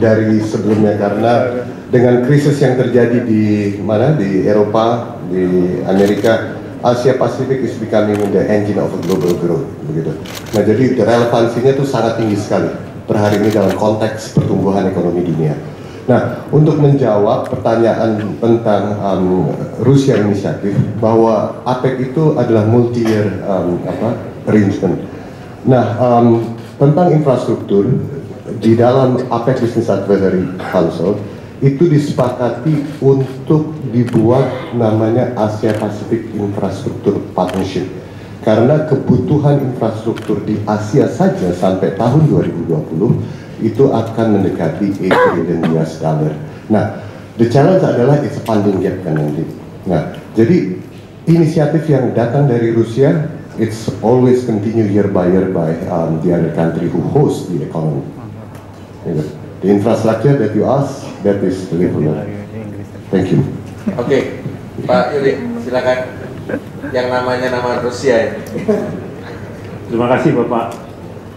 dari sebelumnya karena dengan krisis yang terjadi di Eropa, di Amerika. Asia Pasifik is becoming the engine of a global growth, begitu. Nah, jadi relevansinya itu sangat tinggi sekali per hari ini dalam konteks pertumbuhan ekonomi dunia. Nah, untuk menjawab pertanyaan tentang Rusia inisiatif, bahwa APEC itu adalah multi-year arrangement. Nah, tentang infrastruktur di dalam APEC Business Advisory Council itu disepakati untuk dibuat namanya Asia Pacific Infrastructure Partnership karena kebutuhan infrastruktur di Asia saja sampai tahun 2020 itu akan mendekati $8 trillion. Nah, the challenge adalah it's a funding gap kan nanti. Nah, jadi inisiatif yang datang dari Rusia it's always continue year by the other country who host the economy. The infrastructure that you ask, that is deliverable. Thank you. Oke, Pak Yuri, silakan. Yang namanya nama Rusia ya. Terima kasih Bapak.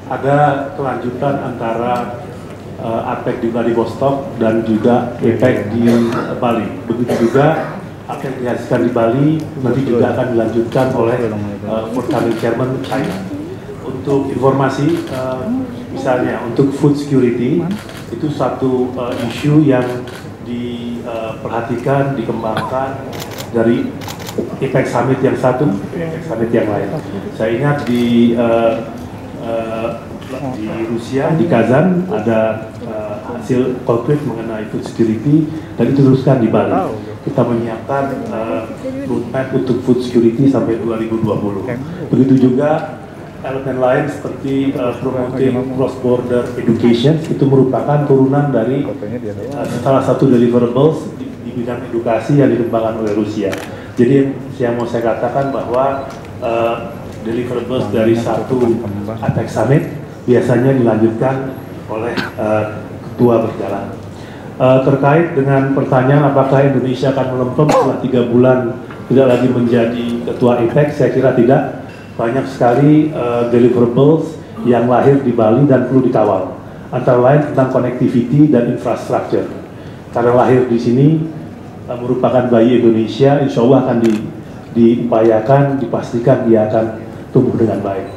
Ada kelanjutan antara APEC di Vladivostok dan juga APEC di Bali. Begitu juga APEC dihasilkan di Bali nanti juga akan dilanjutkan oleh forthcoming chairman China. Untuk informasi, misalnya untuk food security itu satu isu yang diperhatikan, dikembangkan dari APEC Summit yang satu, APEC Summit yang lain. Saya ingat di Rusia, di Kazan ada hasil konkret mengenai food security dan itu teruskan di Bali. Kita menyiapkan roadmap untuk food security sampai 2020. Begitu juga elemen lain seperti promoting cross-border education itu merupakan turunan dari salah satu deliverables di bidang edukasi yang dikembangkan oleh Rusia. Jadi yang mau saya katakan bahwa deliverables dari satu APEC Summit biasanya dilanjutkan oleh ketua berjalan. Terkait dengan pertanyaan apakah Indonesia akan melempem setelah 3 bulan tidak lagi menjadi ketua APEC, saya kira tidak. Banyak sekali deliverables yang lahir di Bali dan perlu dikawal. Antara lain tentang connectivity dan infrastructure. Karena lahir di sini merupakan bayi Indonesia, insya Allah akan diupayakan, dipastikan dia akan tumbuh dengan baik.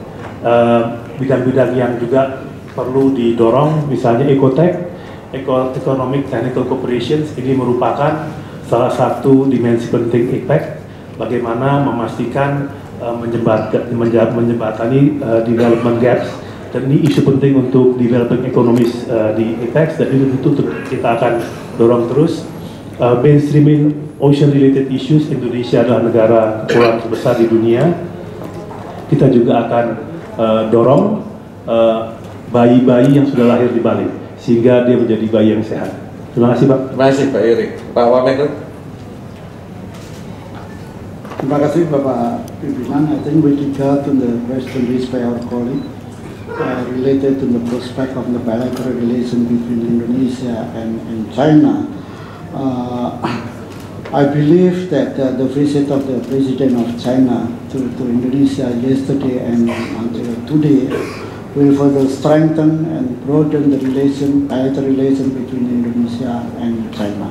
Bidang-bidang yang juga perlu didorong, misalnya Ecotech, Economic Technical Cooperation, ini merupakan salah satu dimensi penting APEC, bagaimana memastikan menjembatani development gaps, dan ini isu penting untuk developing economies di APEC, dan itu tentu kita akan dorong terus. Mainstreaming ocean related issues, Indonesia adalah negara kepulauan terbesar di dunia, kita juga akan dorong bayi-bayi yang sudah lahir di Bali, sehingga dia menjadi bayi yang sehat. Terima kasih Pak. Terima kasih Pak Iri. Pak Wamen. Terima kasih Bapak Pimpinan. I think with regard to the question raised by our colleague related to the prospect of the bilateral relation between Indonesia and China, I believe that the visit of the President of China to Indonesia yesterday and until today will further strengthen and broaden the bilateral relation between Indonesia and China.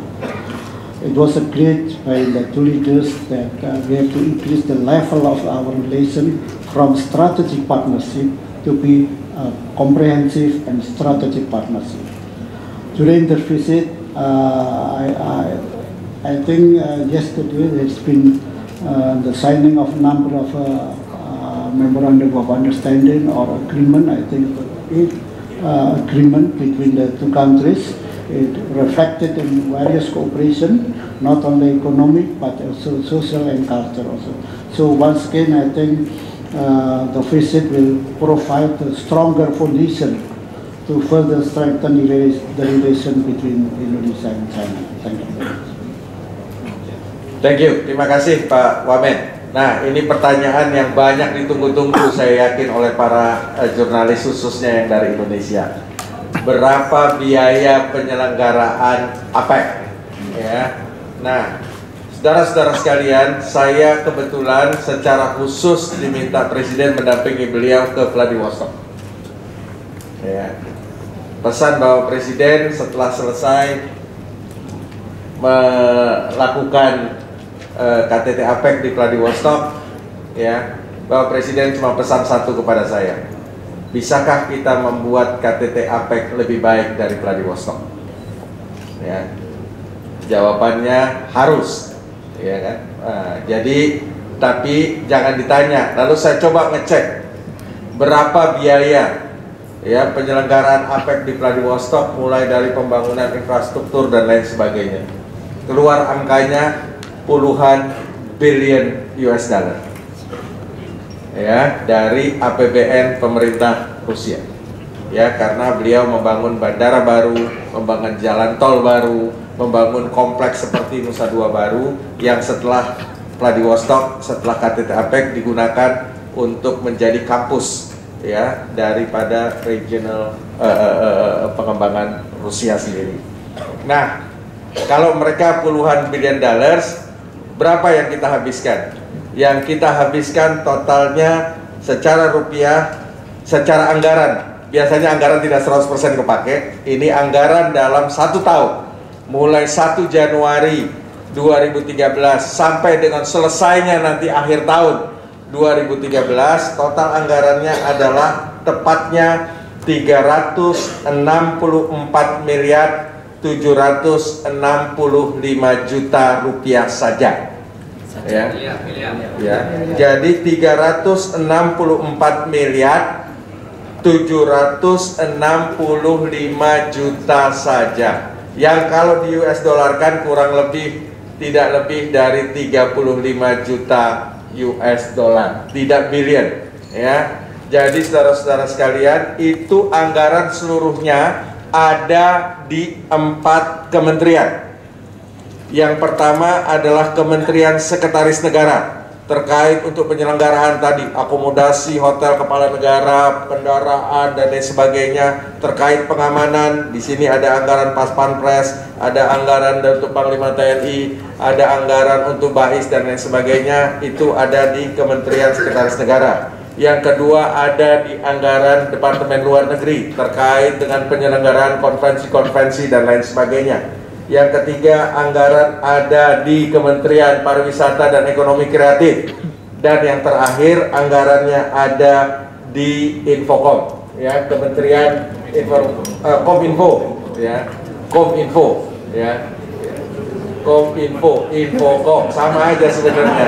It was agreed by the two leaders that we have to increase the level of our relation from strategic partnership to be a comprehensive and strategic partnership. During the visit, I think yesterday there's been the signing of a number of memorandum of understanding or agreement. I think agreement between the two countries. It reflected in various cooperation, not only economic but also social and cultural also. So once again, I think the visit will provide a stronger foundation to further strengthen the relation between Indonesia and China. Thank you. Thank you, terima kasih Pak Wamen. Nah, ini pertanyaan yang banyak ditunggu-tunggu, saya yakin oleh para jurnalis khususnya yang dari Indonesia. Berapa biaya penyelenggaraan APEC? Ya. Nah, saudara-saudara sekalian, saya kebetulan secara khusus diminta Presiden mendampingi beliau ke Vladivostok. Ya. Pesan bahwa Presiden setelah selesai melakukan KTT APEC di Vladivostok, ya, bahwa Presiden cuma pesan satu kepada saya: bisakah kita membuat KTT APEC lebih baik dari Vladivostok? Ya, jawabannya harus, ya kan? Jadi, tapi jangan ditanya. Lalu saya coba ngecek berapa biaya, ya, penyelenggaraan APEC di Vladivostok, mulai dari pembangunan infrastruktur dan lain sebagainya. Keluar angkanya puluhan billion US dollar, ya, dari APBN pemerintah Rusia, ya, karena beliau membangun bandara baru, membangun jalan tol baru, membangun kompleks seperti Nusa Dua Baru yang setelah Vladivostok, setelah KTT APEC digunakan untuk menjadi kampus, ya, daripada regional pengembangan Rusia sendiri. Nah, kalau mereka puluhan billion dollars, berapa yang kita habiskan? Yang kita habiskan totalnya secara rupiah, secara anggaran, biasanya anggaran tidak 100% kepake. Ini anggaran dalam 1 tahun, mulai 1 Januari 2013 sampai dengan selesainya nanti akhir tahun 2013, total anggarannya adalah tepatnya 364.765 juta rupiah saja. Ya. Ya. Jadi 364.765 juta saja. Yang kalau di US dolarkan kurang lebih tidak lebih dari 35 juta US dollar, tidak billion, ya. Jadi saudara-saudara sekalian, itu anggaran seluruhnya ada di 4 kementerian. Yang pertama adalah Kementerian Sekretaris Negara, terkait untuk penyelenggaraan tadi, akomodasi, hotel kepala negara, kendaraan dan lain sebagainya, terkait pengamanan. Di sini ada anggaran Pas Pampres, ada anggaran untuk Panglima TNI, ada anggaran untuk BAIS dan lain sebagainya. Itu ada di Kementerian Sekretaris Negara. Yang kedua ada di anggaran Departemen Luar Negeri terkait dengan penyelenggaraan konferensi-konferensi dan lain sebagainya. Yang ketiga, anggaran ada di Kementerian Pariwisata dan Ekonomi Kreatif. Dan yang terakhir, anggarannya ada di Infocom, ya, Kementerian Kominfo, ya, Kominfo, ya, Kominfo, Infocom, sama aja sebenarnya.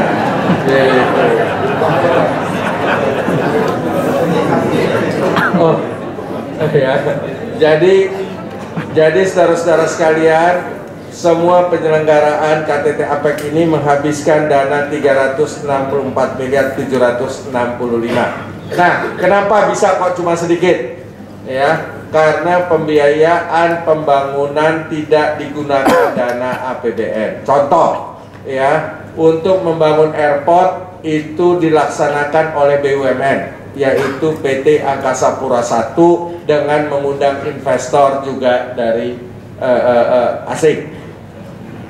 Oh, ya. Jadi saudara-saudara sekalian, semua penyelenggaraan KTT APEC ini menghabiskan dana 364.765. Nah, kenapa bisa kok cuma sedikit? Ya, karena pembiayaan pembangunan tidak digunakan dana APBN. Contoh, ya, untuk membangun airport itu dilaksanakan oleh BUMN, yaitu PT Angkasa Pura I dengan mengundang investor juga dari asing.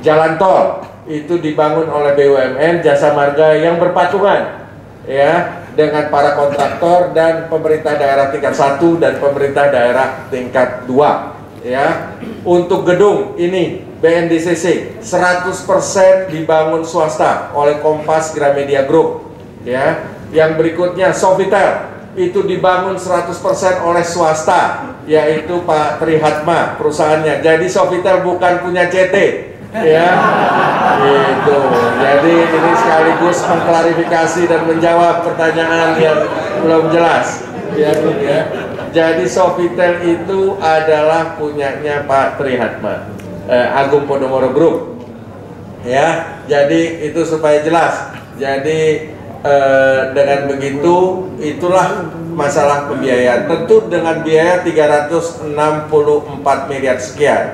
Jalan tol itu dibangun oleh BUMN, Jasa Marga yang berpatungan, ya, dengan para kontraktor dan pemerintah daerah tingkat 1 dan pemerintah daerah tingkat 2, ya. Untuk gedung ini BNDCC 100% dibangun swasta oleh Kompas Gramedia Group, ya. Yang berikutnya Sofitel itu dibangun 100% oleh swasta, yaitu Pak Trihatma perusahaannya. Jadi Sofitel bukan punya CT, ya. Gitu. Jadi ini sekaligus mengklarifikasi dan menjawab pertanyaan yang belum jelas, ya, ya. Jadi Sofitel itu adalah punyanya Pak Trihatma, Agung Podomoro Group, ya. Jadi itu supaya jelas. Jadi dengan begitu, itulah masalah pembiayaan. Tentu dengan biaya 364 miliar sekian,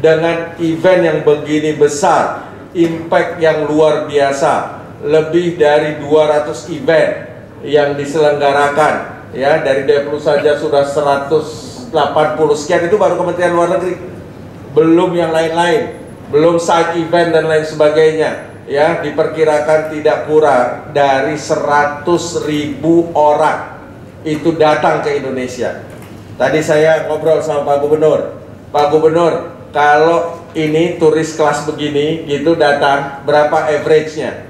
dengan event yang begini besar, impact yang luar biasa, lebih dari 200 event yang diselenggarakan, ya, dari Deplu saja sudah 180 sekian, itu baru Kementerian Luar Negeri, belum yang lain-lain, belum side event dan lain sebagainya. Ya, diperkirakan tidak kurang dari 100.000 orang itu datang ke Indonesia. Tadi saya ngobrol sama Pak Gubernur. Pak Gubernur, kalau ini turis kelas begini gitu datang, berapa average-nya?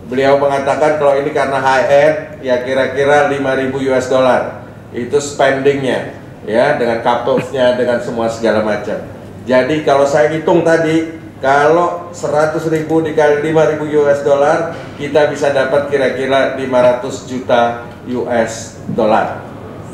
Beliau mengatakan kalau ini karena high-end, ya kira-kira 5.000 US dollar. Itu spendingnya, ya, dengan couplesnya, dengan semua segala macam. Jadi kalau saya hitung tadi, kalau 100.000 dikali 5.000 US dollar, kita bisa dapat kira-kira 500 juta US dollar,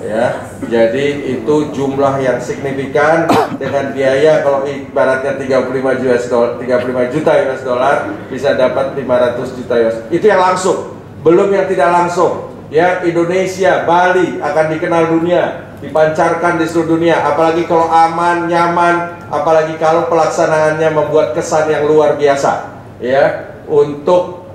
ya. Jadi itu jumlah yang signifikan dengan biaya, kalau ibaratnya 35 juta US dollar bisa dapat 500 juta US. Itu yang langsung, belum yang tidak langsung. Ya, Indonesia, Bali akan dikenal dunia, dipancarkan di seluruh dunia, apalagi kalau aman, nyaman, apalagi kalau pelaksanaannya membuat kesan yang luar biasa, ya, untuk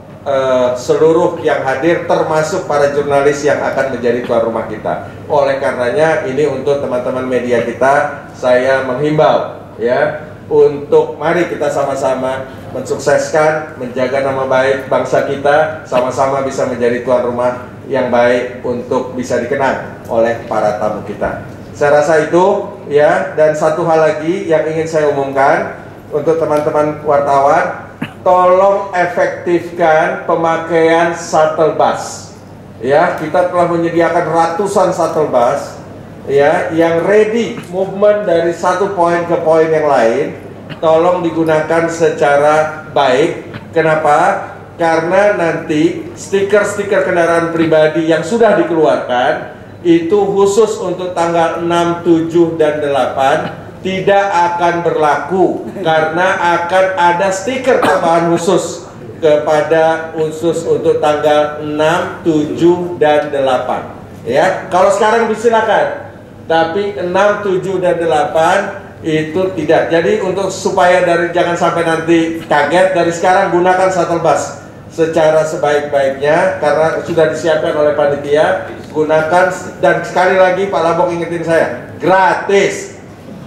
seluruh yang hadir, termasuk para jurnalis yang akan menjadi tuan rumah kita. Oleh karenanya ini untuk teman-teman media kita, saya menghimbau, ya, untuk mari kita sama-sama mensukseskan, menjaga nama baik bangsa kita, sama-sama bisa menjadi tuan rumah yang baik untuk bisa dikenang oleh para tamu kita. Saya rasa itu, ya. Dan satu hal lagi yang ingin saya umumkan untuk teman-teman wartawan, tolong efektifkan pemakaian shuttle bus. Ya, kita telah menyediakan ratusan shuttle bus, ya, yang ready movement dari satu poin ke poin yang lain. Tolong digunakan secara baik. Kenapa? Karena nanti stiker-stiker kendaraan pribadi yang sudah dikeluarkan itu khusus untuk tanggal 6, 7, dan 8 tidak akan berlaku, karena akan ada stiker tambahan khusus kepada khusus untuk tanggal 6, 7, dan 8. Ya, kalau sekarang silakan, tapi 6, 7, dan 8 itu tidak. Jadi untuk supaya jangan sampai nanti kaget, dari sekarang gunakan shuttle bus secara sebaik-baiknya karena sudah disiapkan oleh panitia. Gunakan, dan sekali lagi Pak Labok ingetin saya, gratis.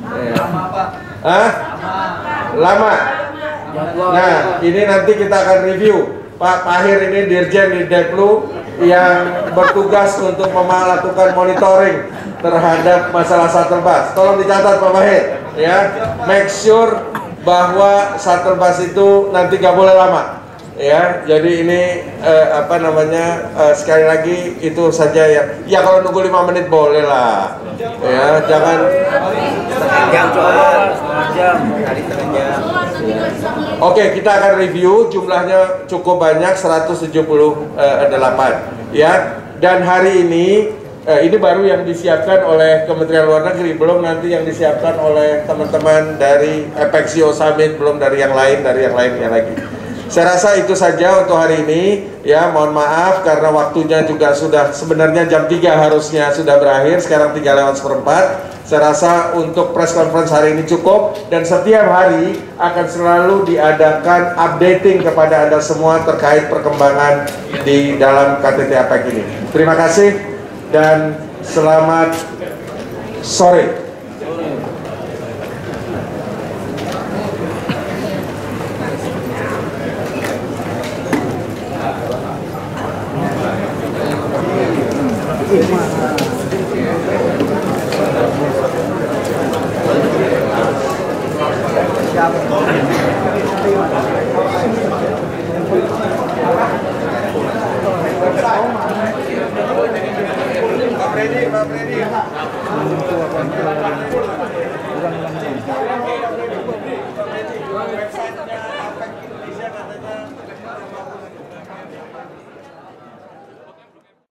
Lama Pak. Hah? Lama. Nah, ini nanti kita akan review. Pak Pahir ini Dirjen di Deplu yang bertugas untuk melakukan monitoring terhadap masalah shuttle bus. Tolong dicatat Pak Pahir, ya. Make sure bahwa shuttle bus itu nanti nggak boleh lama. Ya, jadi ini sekali lagi itu saja ya kalau nunggu 5 menit boleh lah, ya jangan jam. Oke, kita akan review, jumlahnya cukup banyak 178 ya, dan hari ini baru yang disiapkan oleh Kementerian Luar Negeri, belum nanti yang disiapkan oleh teman-teman dari Apexio Summit, belum dari yang lainnya lagi. Saya rasa itu saja untuk hari ini, ya mohon maaf karena waktunya juga sudah sebenarnya jam 3 harusnya sudah berakhir, sekarang 3:04. Saya rasa untuk press conference hari ini cukup, dan setiap hari akan selalu diadakan updating kepada Anda semua terkait perkembangan di dalam KTT APEC ini. Terima kasih dan selamat sore. Pak Freddy.